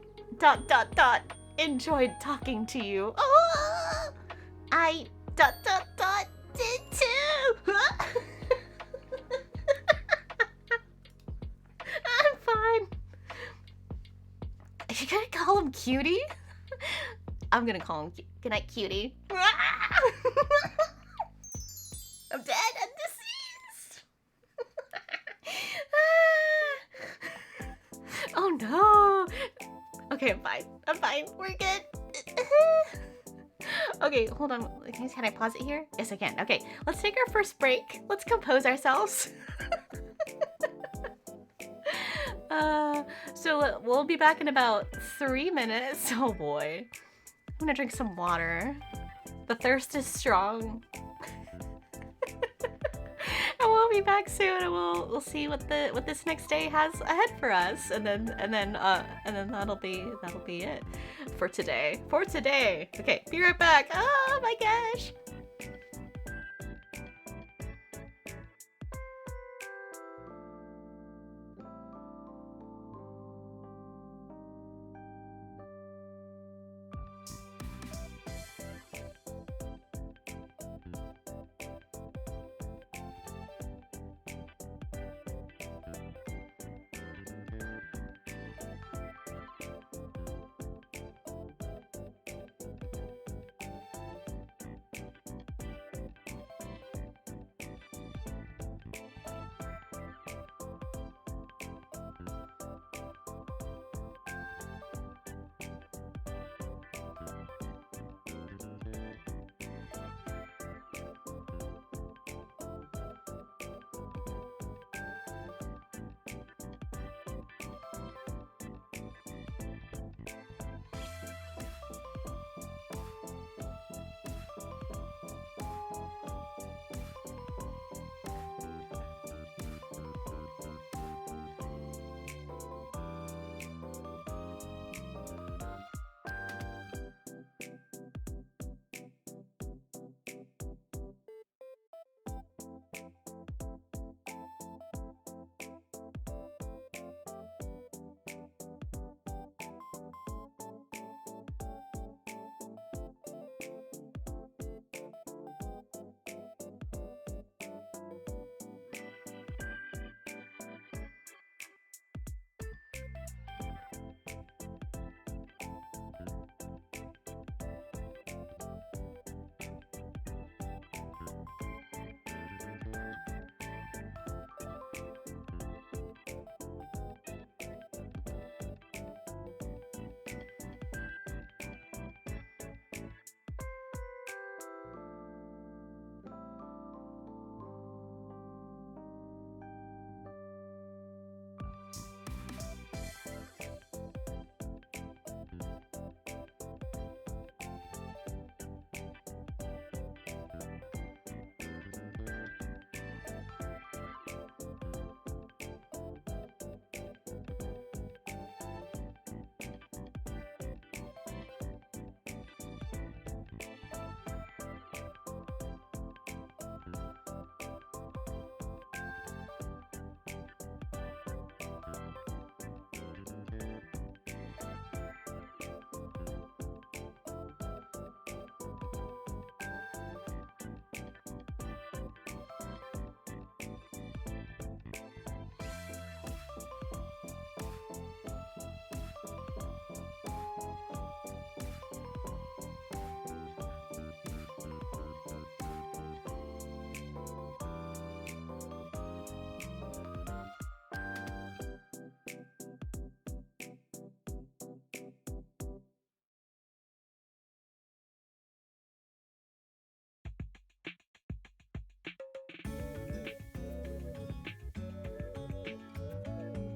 enjoyed talking to you. Oh, I... ... did too. I'm fine. Are you gonna call him cutie? I'm gonna call him good night, cutie. I'm dead. I'm deceased. Oh no. Okay, I'm fine. I'm fine. We're good. Okay, hold on. Can I pause it here? Yes, I can. Okay, let's take our first break. Let's compose ourselves. So we'll be back in about 3 minutes. Oh boy. I'm gonna drink some water. The thirst is strong. And we'll be back soon, and we'll see what this next day has ahead for us, and then that'll be it for today. Okay, be right back. Oh my gosh.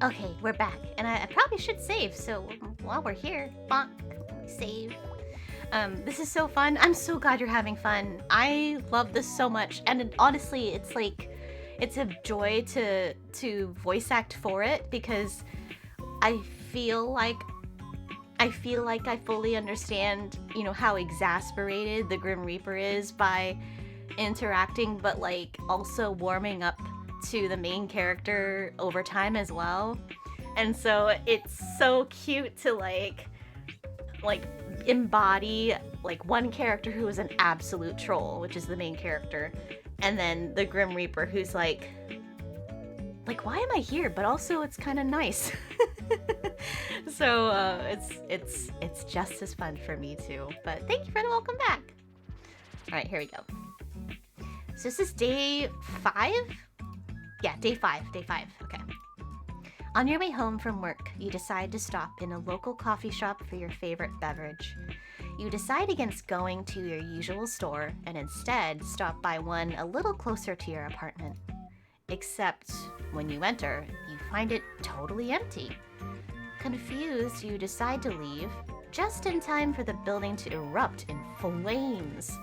Okay, we're back, and I probably should save. So while we're here, bonk, save. This is so fun. I'm so glad you're having fun. I love this so much, and honestly, it's like it's a joy to voice act for it, because I feel like I fully understand, how exasperated the Grim Reaper is by interacting, but like also warming up to the main character over time as well. And so it's so cute to like embody like one character who is an absolute troll, which is the main character, and then the Grim Reaper who's like why am I here? But also it's kind of nice. So it's just as fun for me too. But thank you for the welcome back. All right, here we go. So this is day 5? Yeah, day 5. Okay. On your way home from work, you decide to stop in a local coffee shop for your favorite beverage. You decide against going to your usual store and instead stop by one a little closer to your apartment. Except when you enter, you find it totally empty. Confused, you decide to leave, just in time for the building to erupt in flames.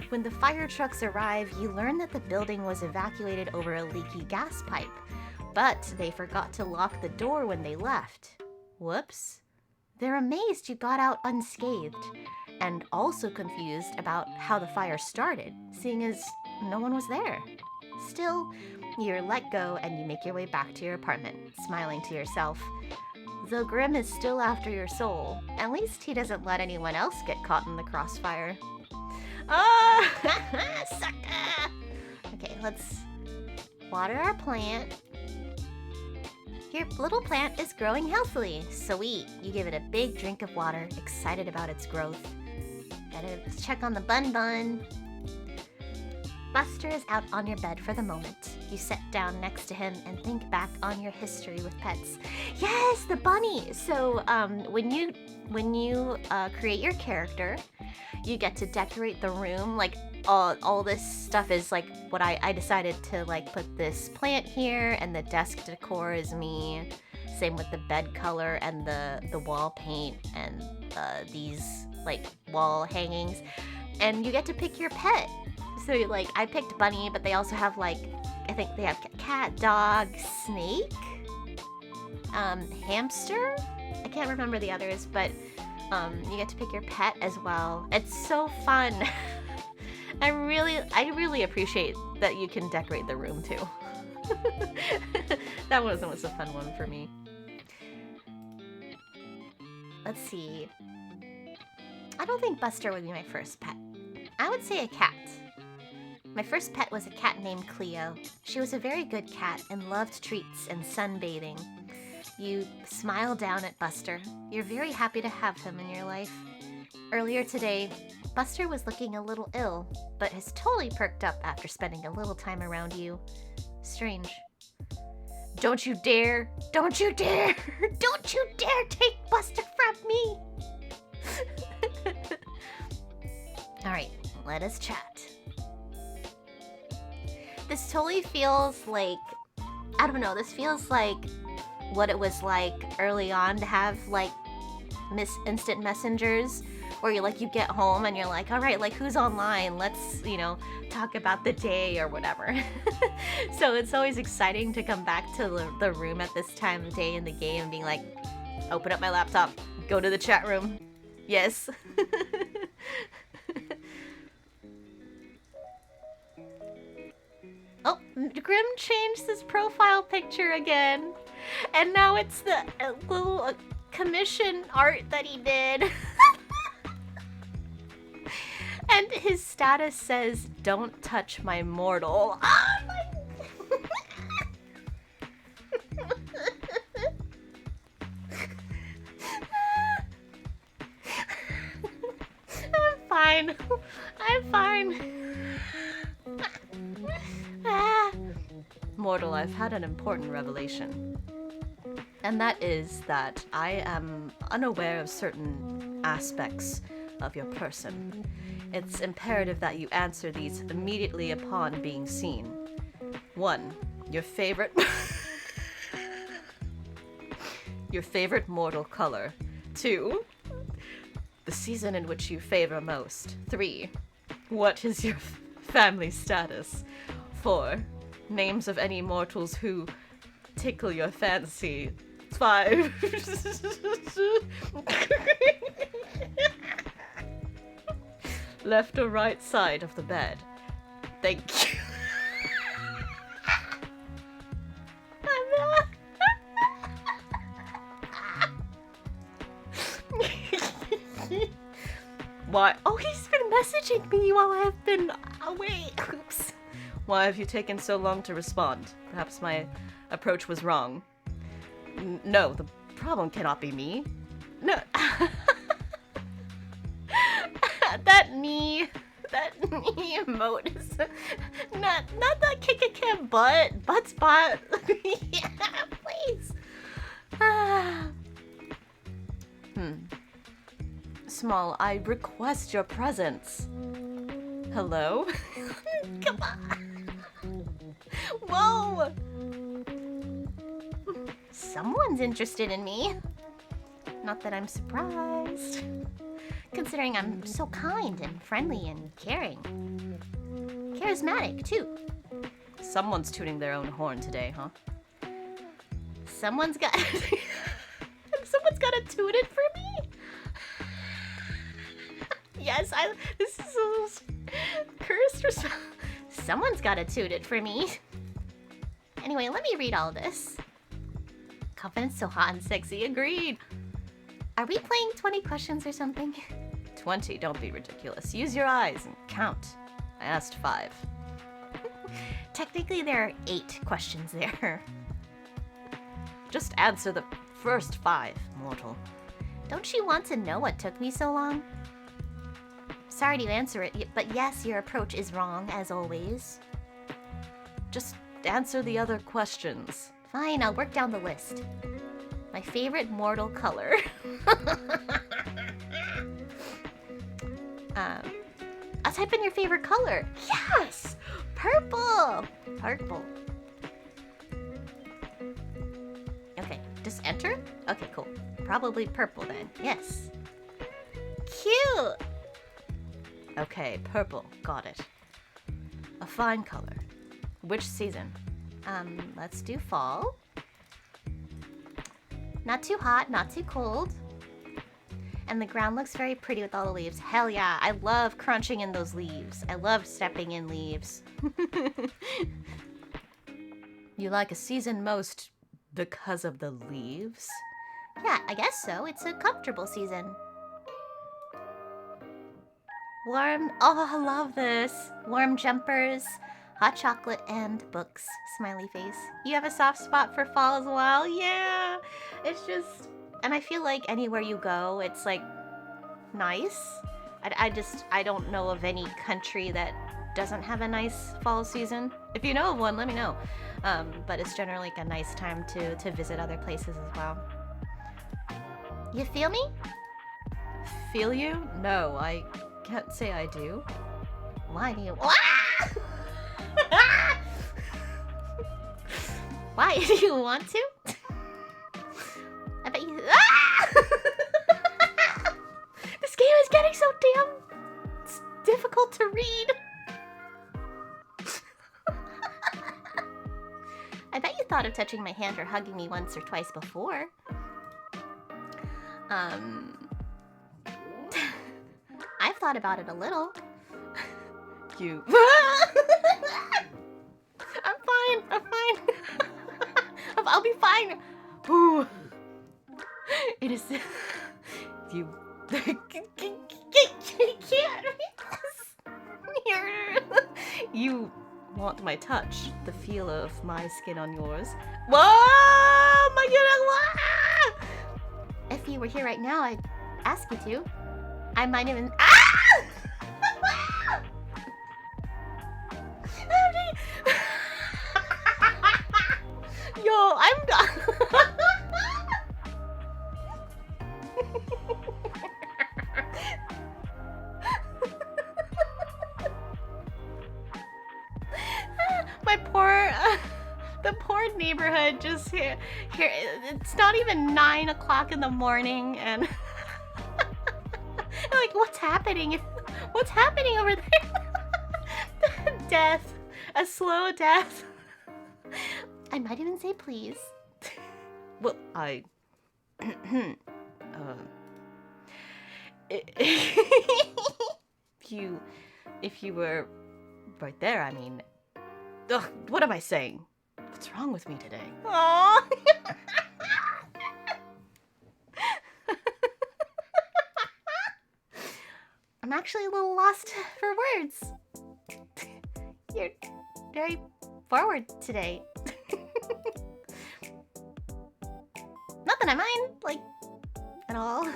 When the fire trucks arrive, you learn that the building was evacuated over a leaky gas pipe, but they forgot to lock the door when they left. Whoops. They're amazed you got out unscathed, and also confused about how the fire started, seeing as no one was there. Still, you're let go and you make your way back to your apartment, smiling to yourself. Though Grim is still after your soul, at least he doesn't let anyone else get caught in the crossfire. Oh, sucker! Okay, let's water our plant. Your little plant is growing healthily. Sweet. You give it a big drink of water, excited about its growth. Gotta check on the bun. Buster is out on your bed for the moment. You sit down next to him and think back on your history with pets. Yes, the bunny! So, when you create your character, you get to decorate the room. Like, all this stuff is like what I decided to like put this plant here, and the desk decor is me. Same with the bed color and the wall paint and these like wall hangings. And you get to pick your pet. So like I picked bunny, but they also have like, I think they have cat, dog, snake, hamster. I can't remember the others, but you get to pick your pet as well. It's so fun. I really appreciate that you can decorate the room too. That was a fun one for me. Let's see. I don't think Buster would be my first pet. I would say a cat. My first pet was a cat named Cleo. She was a very good cat and loved treats and sunbathing. You smile down at Buster. You're very happy to have him in your life. Earlier today, Buster was looking a little ill, but has totally perked up after spending a little time around you. Strange. Don't you dare! Don't you dare! Don't you dare take Buster from me! Alright, let us chat. This totally feels like, I don't know, this feels like what it was like early on to have like instant messengers where you get home and you're like, all right, like who's online? Let's, talk about the day or whatever. So it's always exciting to come back to the room at this time of day in the game and being like, open up my laptop, go to the chat room. Yes. Oh, Grim changed his profile picture again. And now it's the little commission art that he did. And his status says, don't touch my mortal. Oh my... I'm fine. Mortal, I've had an important revelation. And that is that I am unaware of certain aspects of your person. It's imperative that you answer these immediately upon being seen. 1. Your favorite... your favorite mortal color. 2. The season in which you favor most. 3. What is your family status? 4. Names of any mortals who tickle your fancy. 5. Left or right side of the bed. Thank you. Why? Oh, he's been messaging me while I've been away. Oops. Why have you taken so long to respond? Perhaps my approach was wrong. No, the problem cannot be me. No. that knee emote is not that kick butt spot. Yeah, please. Small, I request your presence. Hello? Come on. Whoa! Someone's interested in me. Not that I'm surprised. Considering I'm so kind and friendly and caring. Charismatic, too. Someone's tooting their own horn today, huh? Someone's got... Someone's gotta toot it for me? Yes, this is a little cursed response. Someone's gotta toot it for me. Anyway, let me read all this. Confidence so hot and sexy. Agreed. Are we playing 20 questions or something? 20, don't be ridiculous. Use your eyes and count. I asked 5. Technically, there are 8 questions there. Just answer the first 5, mortal. Don't you want to know what took me so long? Sorry to answer it, but yes, your approach is wrong, as always. Just answer the other questions. Fine, I'll work down the list. My favorite mortal color. I'll type in your favorite color. Yes! Purple! Purple. Okay, just enter? Okay, cool. Probably purple then. Yes. Cute! Okay, purple. Got it. A fine color. Which season? Let's do fall. Not too hot, not too cold. And the ground looks very pretty with all the leaves. Hell yeah, I love crunching in those leaves. I love stepping in leaves. You like a season most because of the leaves? Yeah, I guess so. It's a comfortable season. Warm, oh, I love this. Warm jumpers, hot chocolate, and books. Smiley face. You have a soft spot for fall as well? Yeah. It's just, and I feel like anywhere you go, it's like nice. I don't know of any country that doesn't have a nice fall season. If you know of one, let me know. But it's generally like a nice time to visit other places as well. You feel me? Feel you? No, I can't say I do. Why do you? Why do you want to? I bet you. This game is getting so damn difficult to read. I bet you thought of touching my hand or hugging me once or twice before. I've thought about it a little. You. I'm fine. I'll be fine. Ooh. It is. You. Can't read this. You want my touch, the feel of my skin on yours. Whoa! My goodness! If you were here right now, I'd ask you to. I might even. Yo, I'm done. My poor, the poor neighborhood just here. It's not even 9 o'clock in the morning, and like, what's happening? What's happening over there? Death, a slow death. I might even say please. Well, if you were right there, I mean, ugh, what am I saying? What's wrong with me today? Aww. I'm actually a little lost for words. You're very forward today. Not that I mind, like, at all. In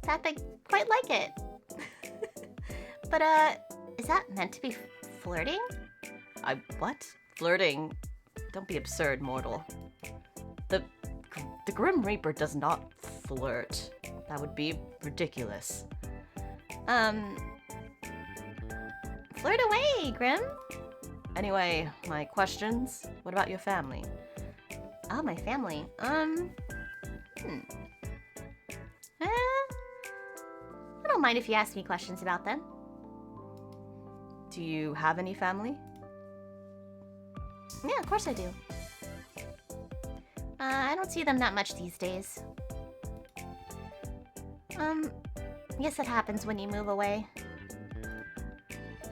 fact, I quite like it. But, is that meant to be flirting? What? Flirting? Don't be absurd, mortal. The Grim Reaper does not flirt. That would be ridiculous. Flirt away, Grim. Anyway, my questions. What about your family? Oh, my family. I don't mind if you ask me questions about them. Do you have any family? Yeah, of course I do. I don't see them that much these days. Guess it happens when you move away.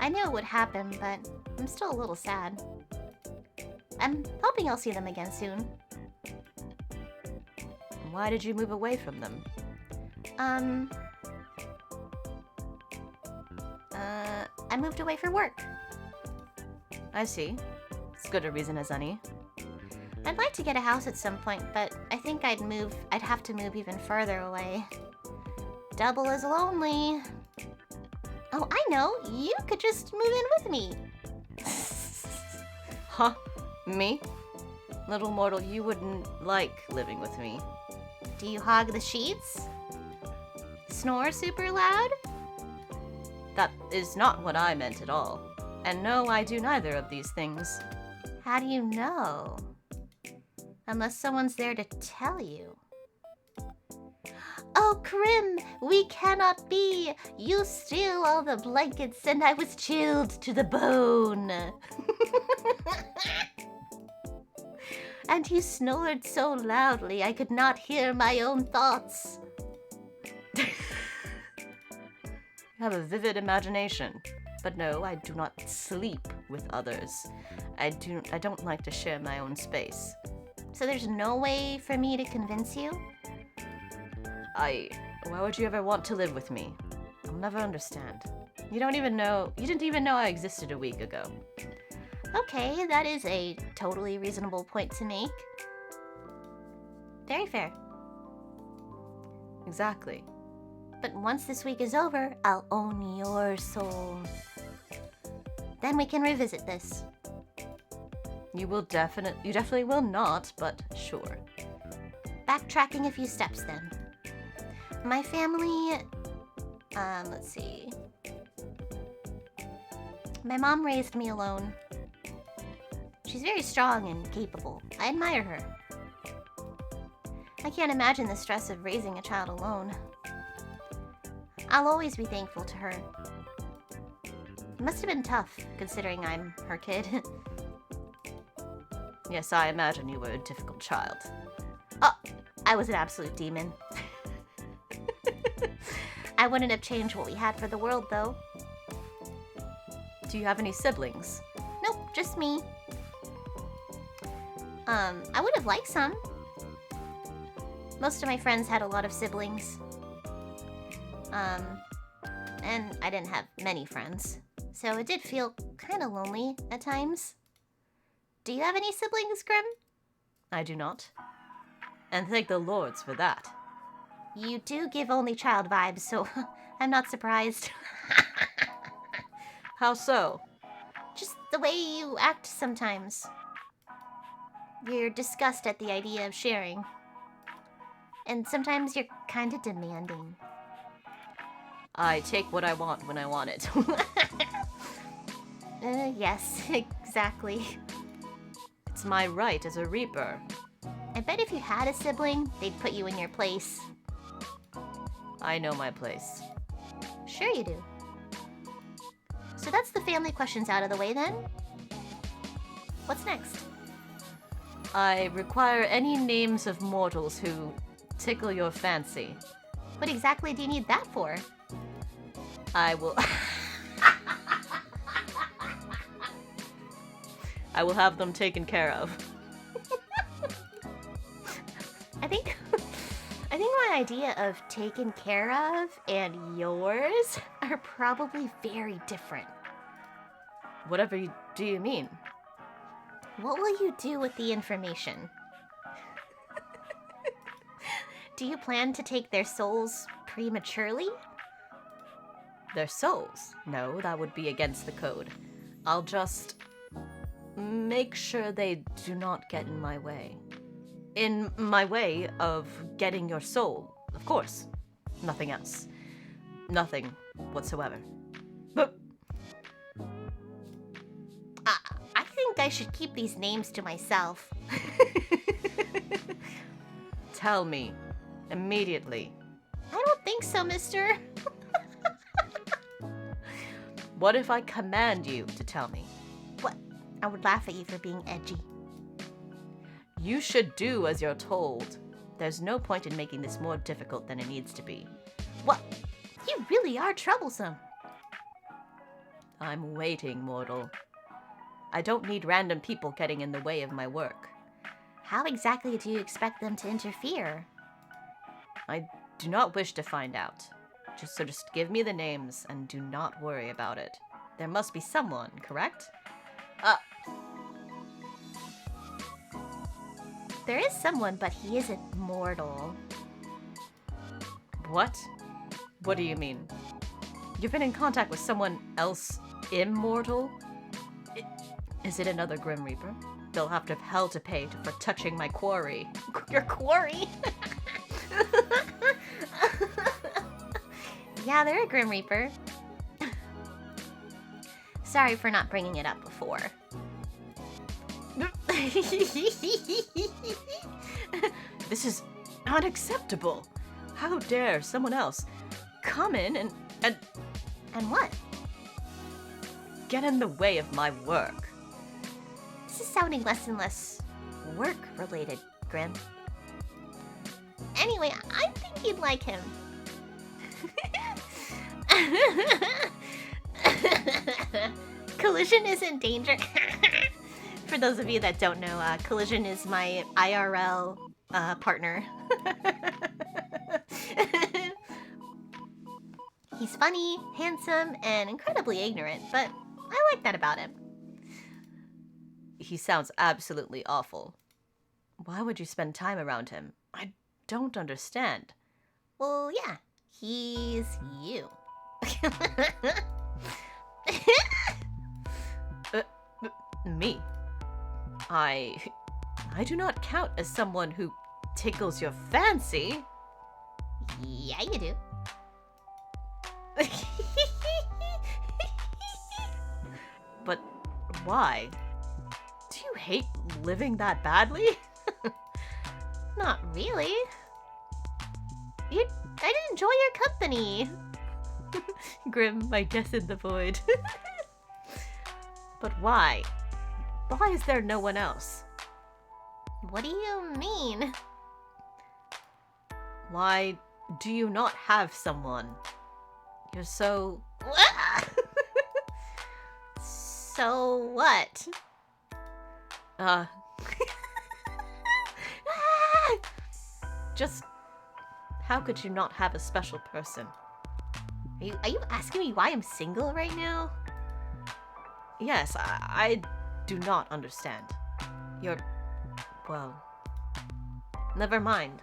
I knew it would happen, but I'm still a little sad. I'm hoping I'll see them again soon. Why did you move away from them? I moved away for work. I see. As good a reason as any. I'd like to get a house at some point, but I think I'd have to move even further away. Double as lonely. Oh, I know. You could just move in with me. Huh? Me? Little mortal, you wouldn't like living with me. Do you hog the sheets? Snore super loud? That is not what I meant at all. And no, I do neither of these things. How do you know? Unless someone's there to tell you. Oh, Krim, we cannot be. You steal all the blankets and I was chilled to the bone. And you snored so loudly I could not hear my own thoughts. You have a vivid imagination. But no, I do not sleep with others. I don't like to share my own space. So there's no way for me to convince you? Why would you ever want to live with me? I'll never understand. You didn't even know I existed a week ago. Okay, that is a totally reasonable point to make. Very fair. Exactly. But once this week is over, I'll own your soul. Then we can revisit this. You definitely will not, but sure. Backtracking a few steps then. My family, let's see. My mom raised me alone. She's very strong and capable. I admire her. I can't imagine the stress of raising a child alone. I'll always be thankful to her. It must have been tough, considering I'm her kid. Yes, I imagine you were a difficult child. Oh, I was an absolute demon. I wouldn't have changed what we had for the world, though. Do you have any siblings? Nope, just me. I would have liked some. Most of my friends had a lot of siblings. And I didn't have many friends. So it did feel kind of lonely at times. Do you have any siblings, Grim? I do not. And thank the lords for that. You do give only child vibes, so I'm not surprised. How so? Just the way you act sometimes. You're disgusted at the idea of sharing. And sometimes you're kind of demanding. I take what I want when I want it. Yes, exactly. It's my right as a Reaper. I bet if you had a sibling, they'd put you in your place. I know my place. Sure you do. So that's the family questions out of the way then? What's next? I require any names of mortals who tickle your fancy. What exactly do you need that for? I will... I will have them taken care of. I think my idea of taken care of and yours are probably very different. Whatever do you mean? What will you do with the information? Do you plan to take their souls prematurely? Their souls? No, that would be against the code. I'll just make sure they do not get in my way. In my way of getting your soul, of course. Nothing else. Nothing whatsoever. But I think I should keep these names to myself. tell me immediately. I don't think so, mister. What if I command you to tell me? What? I would laugh at you for being edgy. You should do as you're told. There's no point in making this more difficult than it needs to be. What? You really are troublesome. I'm waiting, mortal. I don't need random people getting in the way of my work. How exactly do you expect them to interfere? I do not wish to find out. Just give me the names and do not worry about it. There must be someone, correct? There is someone, but he isn't mortal. What? What do you mean? You've been in contact with someone else immortal? Is it another Grim Reaper? They'll have to have hell to pay for touching my quarry. Your quarry? Yeah, they're a Grim Reaper. Sorry for not bringing it up before. This is unacceptable. How dare someone else come in and And what? get in the way of my work? This is sounding less and less work-related, Grim. Anyway, I think you'd like him. Collision is in danger. For those of you that don't know, Collision is my IRL partner. He's funny, handsome, and incredibly ignorant, but I like that about him. He sounds absolutely awful. Why would you spend time around him? I don't understand. Well, yeah, he's you. Me? I do not count as someone who tickles your fancy. Yeah, you do. But why? Do you hate living that badly? Not really. I did enjoy your company. Grim, I guess in the void. But why? Why is there no one else? What do you mean? Why do you not have someone? You're so... So what? Just... how could you not have a special person? Are you asking me why I'm single right now? Yes, I do not understand. You're... well... never mind.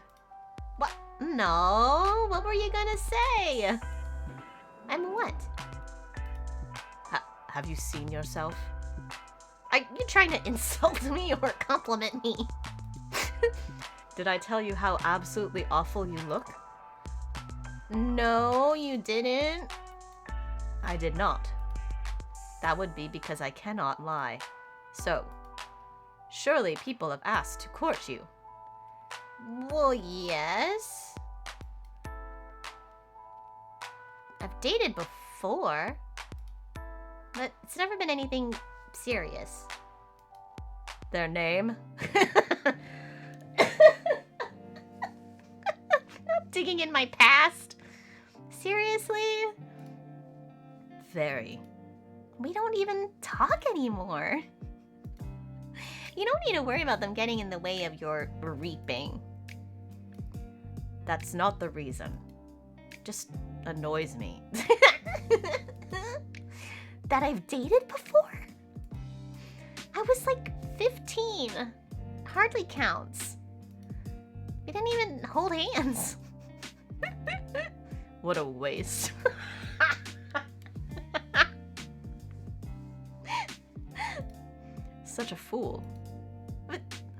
What? No, what were you gonna say? I'm what? Have you seen yourself? Are you trying to insult me or compliment me? Did I tell you how absolutely awful you look? No, you didn't. I did not. That would be because I cannot lie. So, surely people have asked to court you. Well, yes. I've dated before, but it's never been anything serious. Their name? Digging in my past? Seriously? Very. We don't even talk anymore. You don't need to worry about them getting in the way of your reaping. That's not the reason. Just annoys me. That I've dated before? I was like 15. Hardly counts. We didn't even hold hands. What a waste. Such a fool.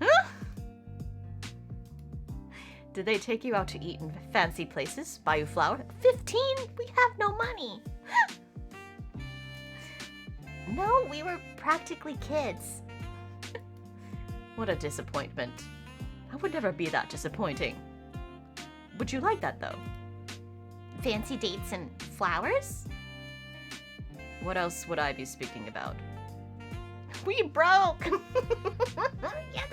Huh? Did they take you out to eat in fancy places? Buy you flowers? 15? We have no money. No, we were practically kids. What a disappointment. I would never be that disappointing. Would you like that, though? Fancy dates and flowers? What else would I be speaking about? We broke. Yeah,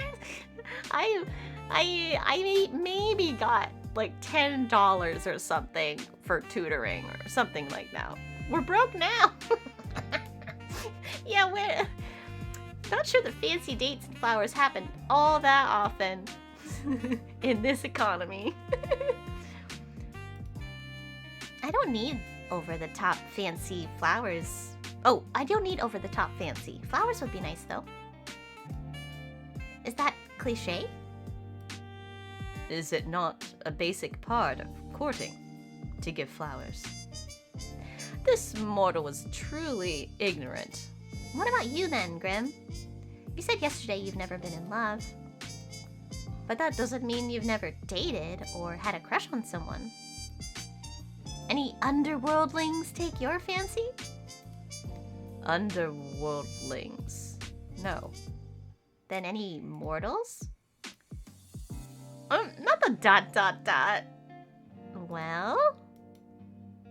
I maybe got like $10 or something for tutoring or something like that. We're broke now. Yeah, we're not sure the fancy dates and flowers happen all that often in this economy. I don't need over-the-top fancy flowers. Oh, I don't need over-the-top fancy. Flowers would be nice, though. Is that cliche? Is it not a basic part of courting to give flowers? This mortal was truly ignorant. What about you then, Grim? You said yesterday you've never been in love. But that doesn't mean you've never dated or had a crush on someone. Any underworldlings take your fancy? Underworldlings. No. Then any mortals? Not the ... Well?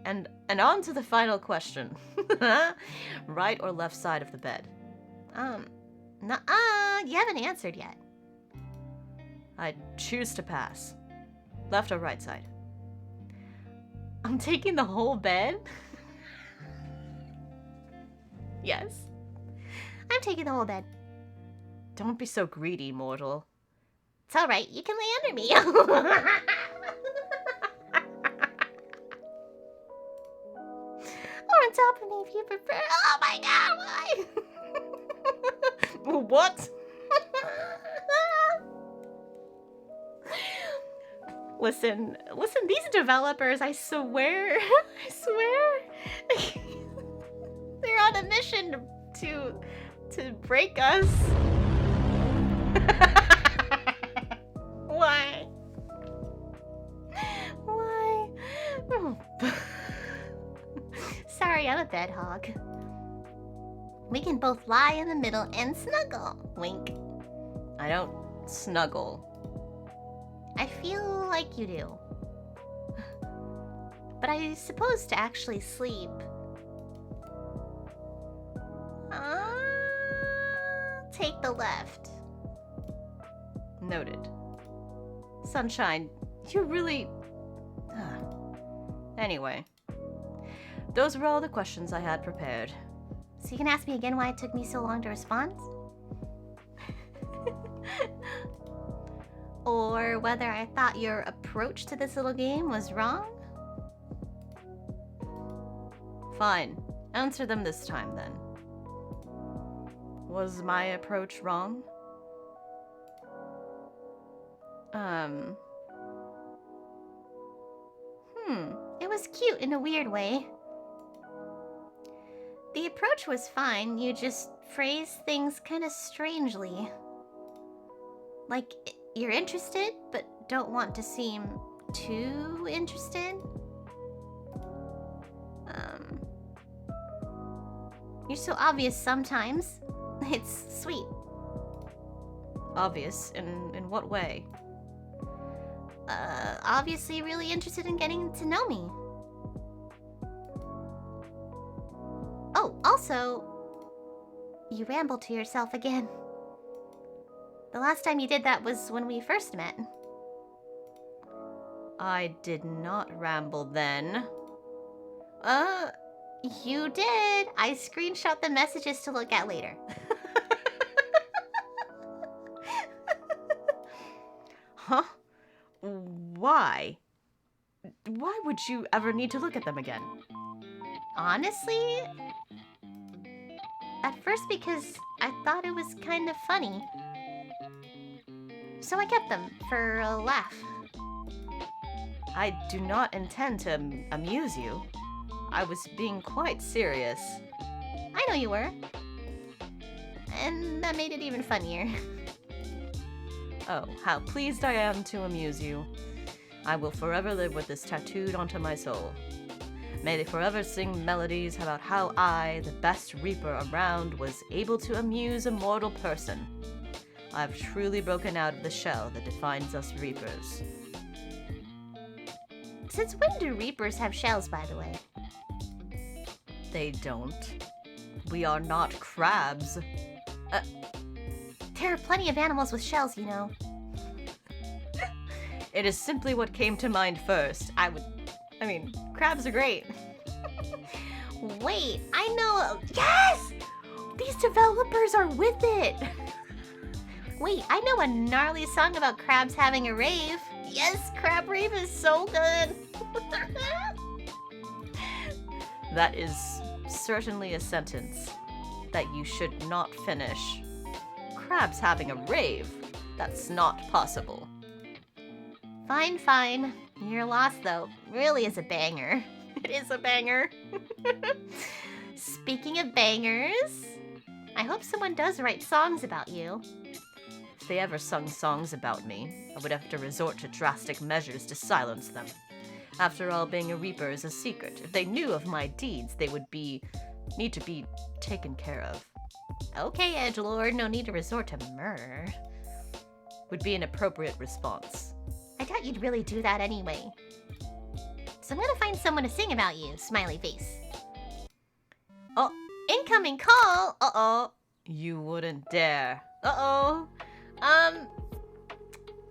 And on to the final question. Right or left side of the bed? Nuh-uh, you haven't answered yet. I choose to pass. Left or right side? I'm taking the whole bed? Yes. I'm taking the whole bed. Don't be so greedy, mortal. It's alright, you can lay under me. Or on top of me if you prefer. Oh my god, why? What? Listen, these developers, I swear, they're on a mission to break us. Why? Why? Sorry, I'm a bed hog. We can both lie in the middle and snuggle. Wink. I don't snuggle. I feel like you do. But I suppose to actually sleep. Take the left. Noted. Sunshine, you really... Anyway. Those were all the questions I had prepared. So you can ask me again why it took me so long to respond? Or whether I thought your approach to this little game was wrong? Fine. Answer them this time, then. Was my approach wrong? It was cute in a weird way. The approach was fine, you just phrased things kind of strangely. Like, you're interested, but don't want to seem too interested. You're so obvious sometimes. It's sweet. Obvious? In what way? Obviously really interested in getting to know me. Oh, also, you ramble to yourself again. The last time you did that was when we first met. I did not ramble then. You did. I screenshot the messages to look at later. Huh? Why? Why would you ever need to look at them again? Honestly, at first because I thought it was kind of funny. So I kept them for a laugh. I do not intend to amuse you. I was being quite serious. I know you were. And that made it even funnier. Oh, how pleased I am to amuse you. I will forever live with this tattooed onto my soul. May they forever sing melodies about how I, the best reaper around, was able to amuse a mortal person. I've truly broken out of the shell that defines us reapers. Since when do reapers have shells, by the way? They don't. We are not crabs. There are plenty of animals with shells, you know. It is simply what came to mind first. Crabs are great. Wait, I know. Yes! These developers are with it. Wait, I know a gnarly song about crabs having a rave. Yes, Crab Rave is so good. That is certainly a sentence that you should not finish. Crabs having a rave? That's not possible. Fine, fine. Your loss, though, really is a banger. It is a banger. Speaking of bangers, I hope someone does write songs about you. If they ever sung songs about me, I would have to resort to drastic measures to silence them. After all, being a reaper is a secret. If they knew of my deeds, they would need to be taken care of. Okay, edgelord, no need to resort to murder. Would be an appropriate response. I doubt you'd really do that anyway. So I'm gonna find someone to sing about you, smiley face. Oh, incoming call! Uh-oh. You wouldn't dare. Uh-oh.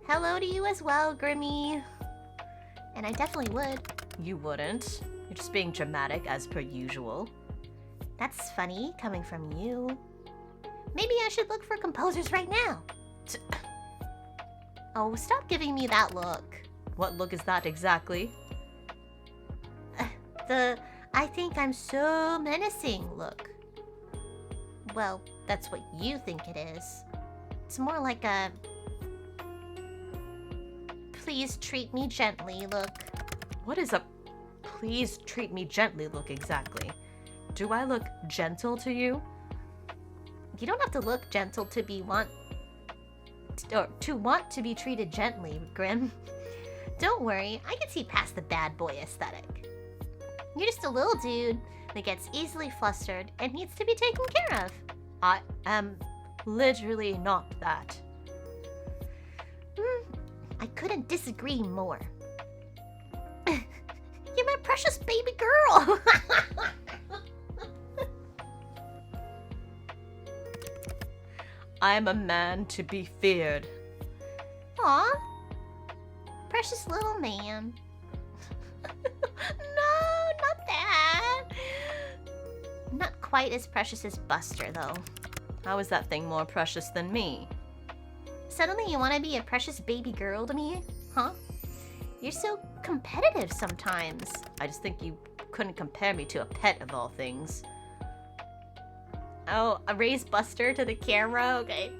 Hello to you as well, Grimmy. And I definitely would. You wouldn't. You're just being dramatic as per usual. That's funny, coming from you. Maybe I should look for composers right now. Oh, stop giving me that look. What look is that exactly? The I think I'm so menacing look. Well, that's what you think it is. It's more like a please treat me gently look. What is a please treat me gently look exactly? Do I look gentle to you? You don't have to look gentle to want to be treated gently, Grim. Don't worry, I can see past the bad boy aesthetic. You're just a little dude that gets easily flustered and needs to be taken care of. I am literally not that. I couldn't disagree more. You're my precious baby girl! I'm a man to be feared. Aw, precious little man. No, not that. Not quite as precious as Buster, though. How is that thing more precious than me? Suddenly you want to be a precious baby girl to me? Huh? You're so competitive sometimes. I just think you couldn't compare me to a pet of all things. Oh, I raised Buster to the camera? Okay.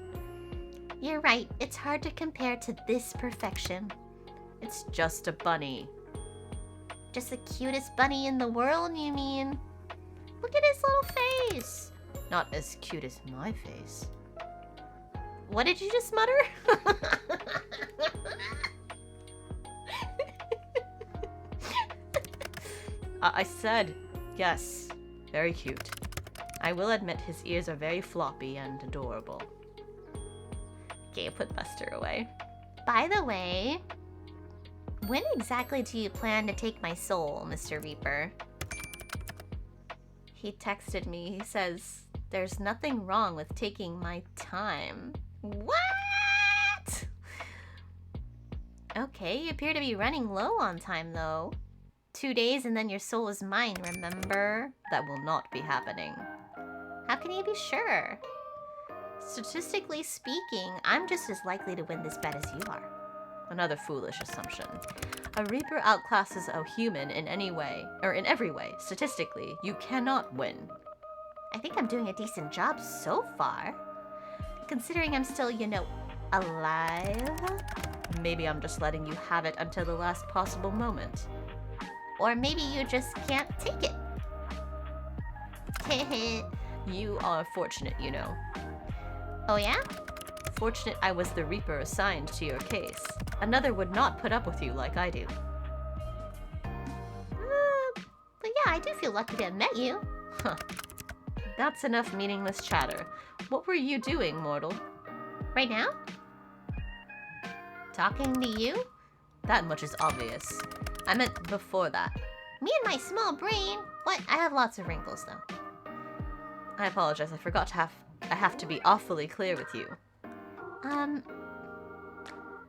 You're right. It's hard to compare to this perfection. It's just a bunny. Just the cutest bunny in the world, you mean? Look at his little face. Not as cute as my face. What did you just mutter? I said, yes, very cute. I will admit his ears are very floppy and adorable. Okay, put Buster away. By the way, when exactly do you plan to take my soul, Mr. Reaper? He texted me. He says, there's nothing wrong with taking my time. What? Okay, you appear to be running low on time, though. 2 days and then your soul is mine, remember? That will not be happening. How can you be sure? Statistically speaking, I'm just as likely to win this bet as you are. Another foolish assumption. A Reaper outclasses a human in any way, or in every way. Statistically, you cannot win. I think I'm doing a decent job so far. Considering I'm still, you know, alive. Maybe I'm just letting you have it until the last possible moment. Or maybe you just can't take it. You are fortunate, you know. Oh yeah? Fortunate I was the Reaper assigned to your case. Another would not put up with you like I do. But yeah, I do feel lucky to have met you. Huh. That's enough meaningless chatter. What were you doing, mortal? Right now? Talking to you? That much is obvious. I meant before that. Me and my small brain? What? I have lots of wrinkles, though. I apologize, I forgot to I have to be awfully clear with you.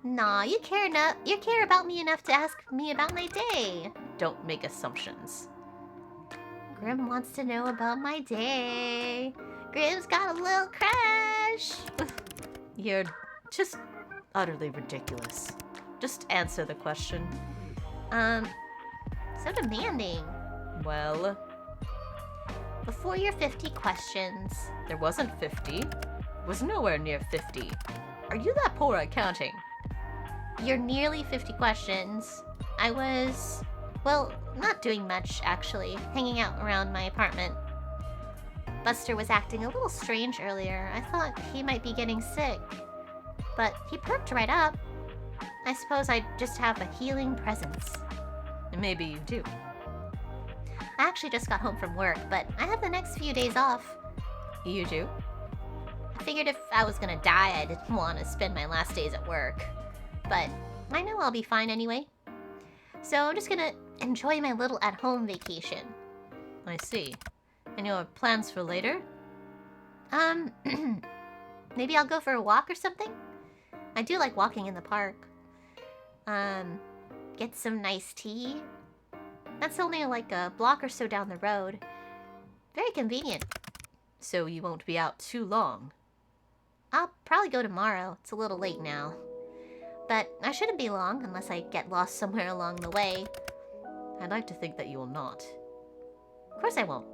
Nah, you care about me enough to ask me about my day. Don't make assumptions. Grim wants to know about my day. Grim's got a little crush. You're just utterly ridiculous. Just answer the question. So demanding. Well, before your 50 questions. There wasn't 50. Was nowhere near 50. Are you that poor at counting? You're nearly 50 questions. I was, well, not doing much, actually. Hanging out around my apartment. Buster was acting a little strange earlier. I thought he might be getting sick. But he perked right up. I suppose I just have a healing presence. Maybe you do. I actually just got home from work, but I have the next few days off. You do? I figured if I was gonna die, I didn't want to spend my last days at work. But I know I'll be fine anyway. So I'm just gonna enjoy my little at-home vacation. I see. And your plans for later? Maybe I'll go for a walk or something? I do like walking in the park. Get some nice tea. That's only like a block or so down the road. Very convenient. So you won't be out too long? I'll probably go tomorrow. It's a little late now. But I shouldn't be long unless I get lost somewhere along the way. I'd like to think that you will not. Of course I won't.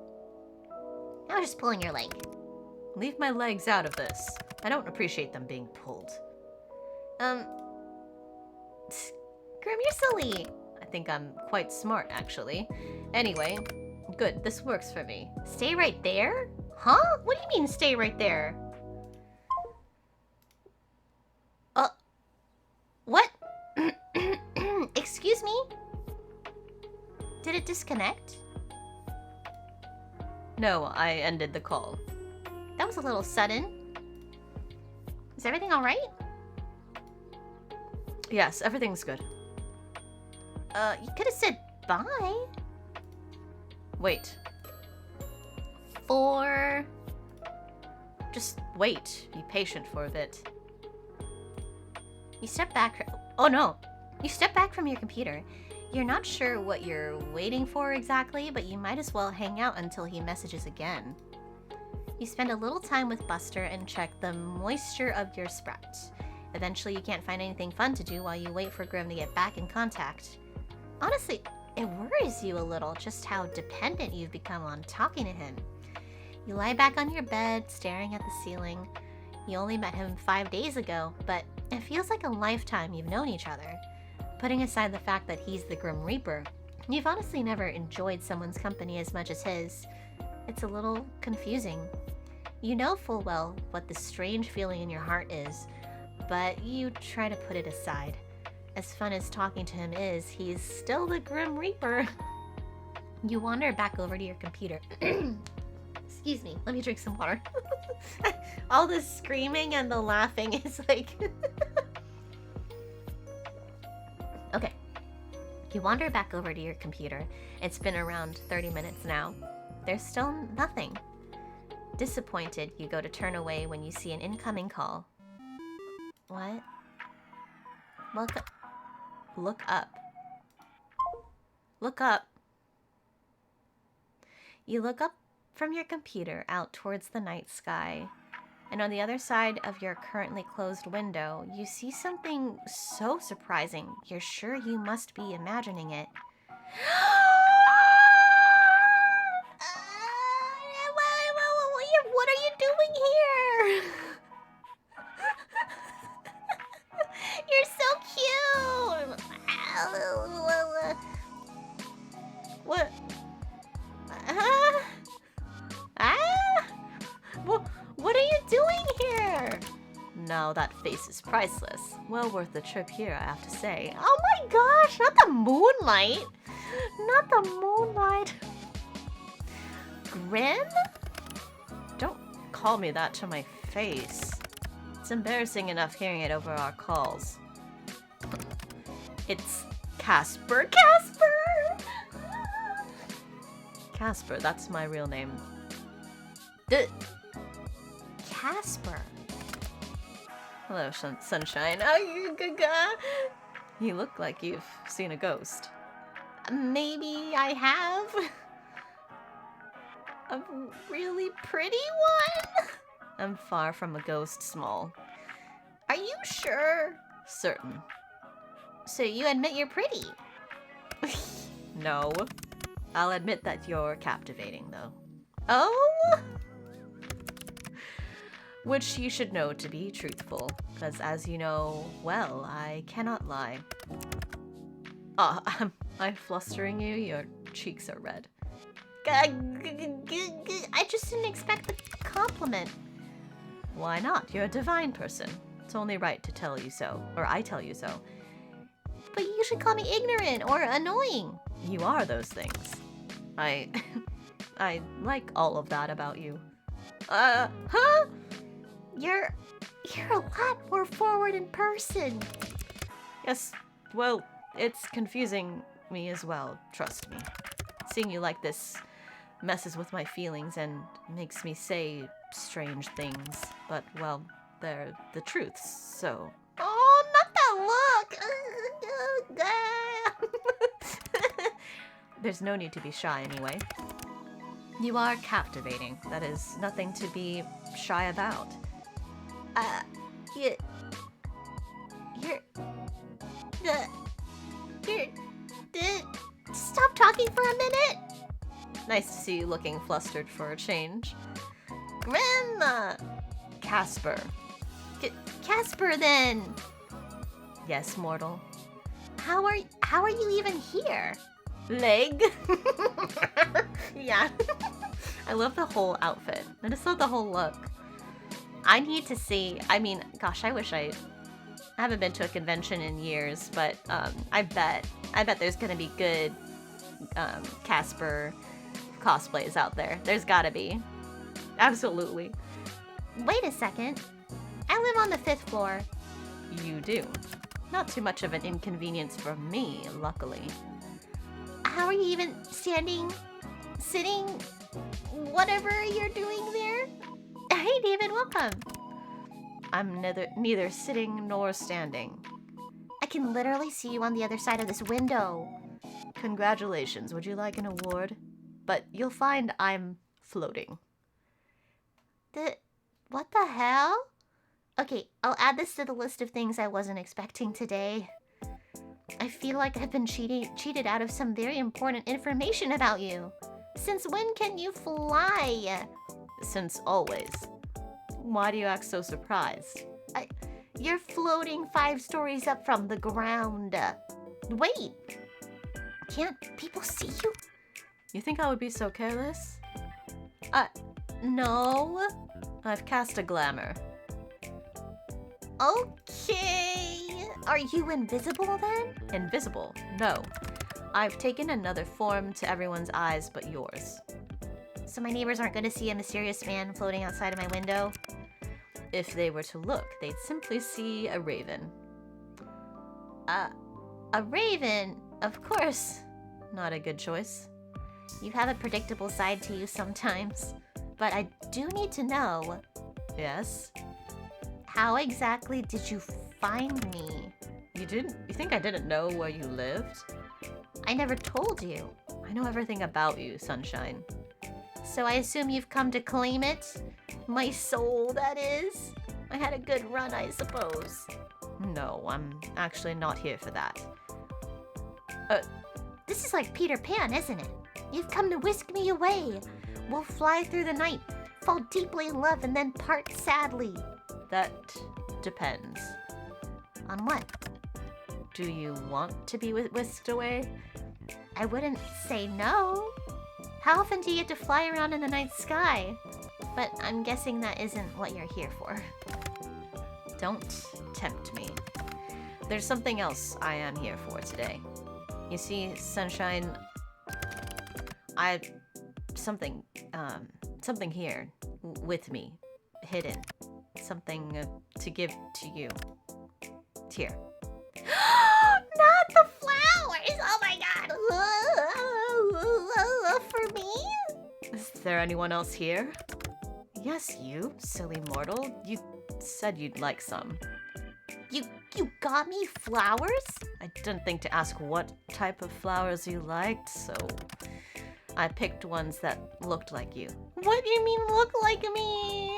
I was just pulling your leg. Leave my legs out of this. I don't appreciate them being pulled. Grim, you're silly. I think I'm quite smart, actually. Anyway, good, this works for me. Stay right there? Huh? What do you mean, stay right there? What? Excuse me? Did it disconnect? No, I ended the call. That was a little sudden. Is everything alright? Yes, everything's good. You could have said bye. Wait. Just wait. Be patient for a bit. You step back. Oh no. You step back from your computer. You're not sure what you're waiting for exactly, but you might as well hang out until he messages again. You spend a little time with Buster and check the moisture of your sprout. Eventually, you can't find anything fun to do while you wait for Grim to get back in contact. Honestly, it worries you a little just how dependent you've become on talking to him. You lie back on your bed, staring at the ceiling. You only met him 5 days ago, but it feels like a lifetime you've known each other. Putting aside the fact that he's the Grim Reaper, you've honestly never enjoyed someone's company as much as his. It's a little confusing. You know full well what the strange feeling in your heart is, but you try to put it aside. As fun as talking to him is, he's still the Grim Reaper. You wander back over to your computer. Excuse me, let me drink some water. All the screaming and the laughing is like... Okay. You wander back over to your computer. It's been around 30 minutes now. There's still nothing. Disappointed, you go to turn away when you see an incoming call. What? Look up. Look up. You look up from your computer out towards the night sky, and on the other side of your currently closed window, you see something so surprising, you're sure you must be imagining it. What are you doing here? You're so cute! What? What are you doing here? No, that face is priceless. Well worth the trip here, I have to say. Oh my gosh, not the moonlight! Not the moonlight! Grim? Don't call me that to my face. It's embarrassing enough hearing it over our calls. It's Casper. Casper! Casper, that's my real name. Casper. Hello, sunshine. Oh, you look like you've seen a ghost. Maybe I have. A really pretty one? I'm far from a ghost, Small. Are you sure? Certain. So you admit you're pretty? No. I'll admit that you're captivating, though. Oh? Which you should know to be truthful, because as you know, well, I cannot lie. Am I flustering you? Your cheeks are red. I just didn't expect the compliment. Why not? You're a divine person. It's only right to tell you so, or I tell you so. But you should call me ignorant or annoying. You are those things. I like all of that about you. Huh? You're a lot more forward in person. Yes, well, it's confusing me as well, trust me. Seeing you like this messes with my feelings and makes me say strange things. But, well, they're the truths, so... Oh, not that look! There's no need to be shy anyway. You are captivating. That is nothing to be shy about. Stop talking for a minute! Nice to see you looking flustered for a change. Grandma! Casper. Casper, then! Yes, mortal. How are you even here? Leg? Yeah. I love the whole outfit. I just love the whole look. I need to see, I mean, gosh, I wish I haven't been to a convention in years, but I bet there's gonna be good Casper cosplays out there. There's gotta be. Absolutely. Wait a second. I live on the 5th floor. You do. Not too much of an inconvenience for me, luckily. How are you even standing, sitting, whatever you're doing there? Hey, David, welcome. I'm neither sitting nor standing. I can literally see you on the other side of this window. Congratulations. Would you like an award? But you'll find I'm floating. What the hell? Okay, I'll add this to the list of things I wasn't expecting today. I feel like I've been cheated out of some very important information about you. Since when can you fly? Since always. Why do you act so surprised? You're floating 5 stories up from the ground. Wait. Can't people see you? You think I would be so careless? No. I've cast a glamour. Okay. Are you invisible then? Invisible? No. I've taken another form to everyone's eyes but yours. So my neighbors aren't going to see a mysterious man floating outside of my window? If they were to look, they'd simply see a raven. A raven? Of course. Not a good choice. You have a predictable side to you sometimes. But I do need to know. Yes? How exactly did you find me? You didn't? You think I didn't know where you lived? I never told you. I know everything about you, Sunshine. So I assume you've come to claim it? My soul, that is. I had a good run, I suppose. No, I'm actually not here for that. This is like Peter Pan, isn't it? You've come to whisk me away. We'll fly through the night, fall deeply in love, and then part sadly. That depends. On what? Do you want to be whisked away? I wouldn't say no. How often do you get to fly around in the night sky? But I'm guessing that isn't what you're here for. Don't tempt me. There's something else I am here for today. You see, Sunshine, something here with me, hidden. Something to give to you. It's here. Not the flowers! Oh my god! For me? Is there anyone else here? Yes, you, silly mortal. You said you'd like some. You got me flowers? I didn't think to ask what type of flowers you liked, so I picked ones that looked like you. What do you mean look like me?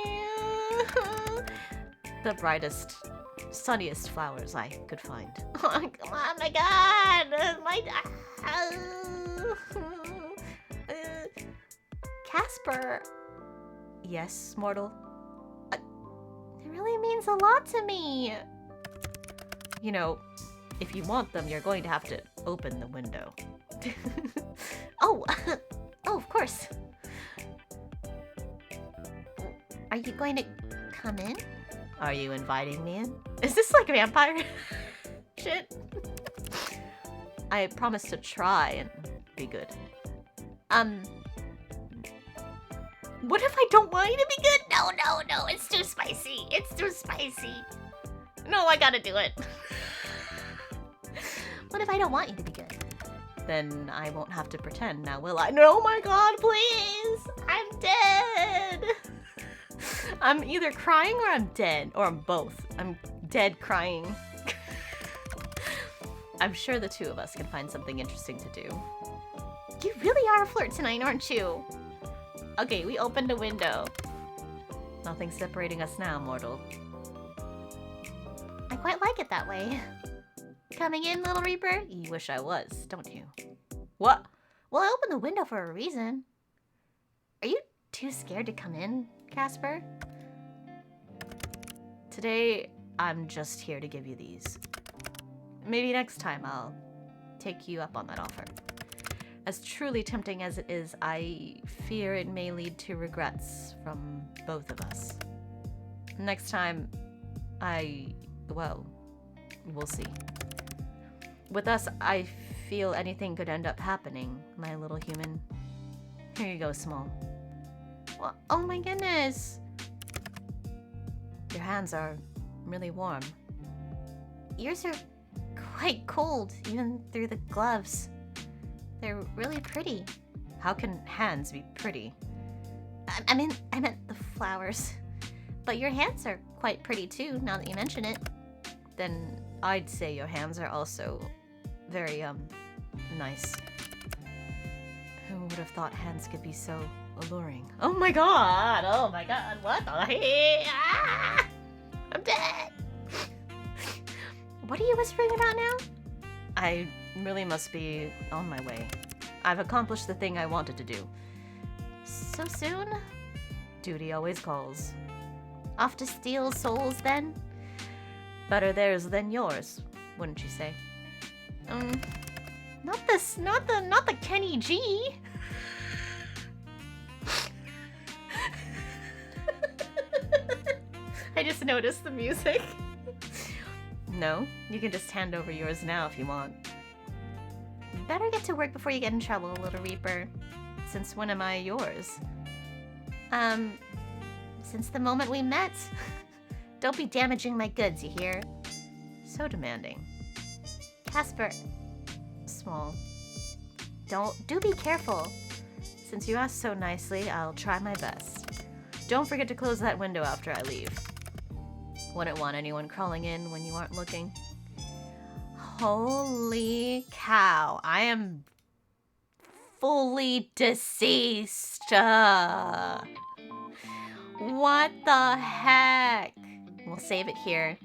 The brightest, sunniest flowers I could find. Oh, come on, my god! Casper, Yes, mortal? it really means a lot to me. You know, if you want them, you're going to have to open the window. Oh, oh, of course. Are you going to come in? Are you inviting me in? Is this like vampire shit? I promise to try and be good. What if I don't want you to be good? No, it's too spicy. It's too spicy. No, I gotta do it. What if I don't want you to be good? Then I won't have to pretend, now will I? No, my god, please! I'm dead! I'm either crying or I'm dead, or I'm both. I'm dead crying. I'm sure the two of us can find something interesting to do. You really are a flirt tonight, aren't you? Okay, we opened a window. Nothing separating us now, mortal. I quite like it that way. Coming in, Little Reaper? You wish I was, don't you? What? Well, I opened the window for a reason. Are you too scared to come in, Casper? Today, I'm just here to give you these. Maybe next time I'll take you up on that offer. As truly tempting as it is, I fear it may lead to regrets from both of us. Next time, well, we'll see. With us, I feel anything could end up happening, my little human. Here you go, Small. Well, oh my goodness. Your hands are really warm. Yours are quite cold, even through the gloves. They're really pretty. How can hands be pretty? I meant the flowers. But your hands are quite pretty too, now that you mention it. Then I'd say your hands are also very, nice. Who would have thought hands could be so alluring? Oh my god, what the heck? Ah! I'm dead. What are you whispering about now? I really must be on my way. I've accomplished the thing I wanted to do. So soon? Duty always calls. Off to steal souls then? Better theirs than yours, wouldn't you say? Not the Kenny G. I just noticed the music. No, you can just hand over yours now if you want. Better get to work before you get in trouble, Little Reaper. Since when am I yours? Since the moment we met. Don't be damaging my goods, you hear? So demanding. Casper. Small. Do be careful. Since you asked so nicely, I'll try my best. Don't forget to close that window after I leave. Wouldn't want anyone crawling in when you aren't looking. Holy cow. I am fully deceased. What the heck? We'll save it here.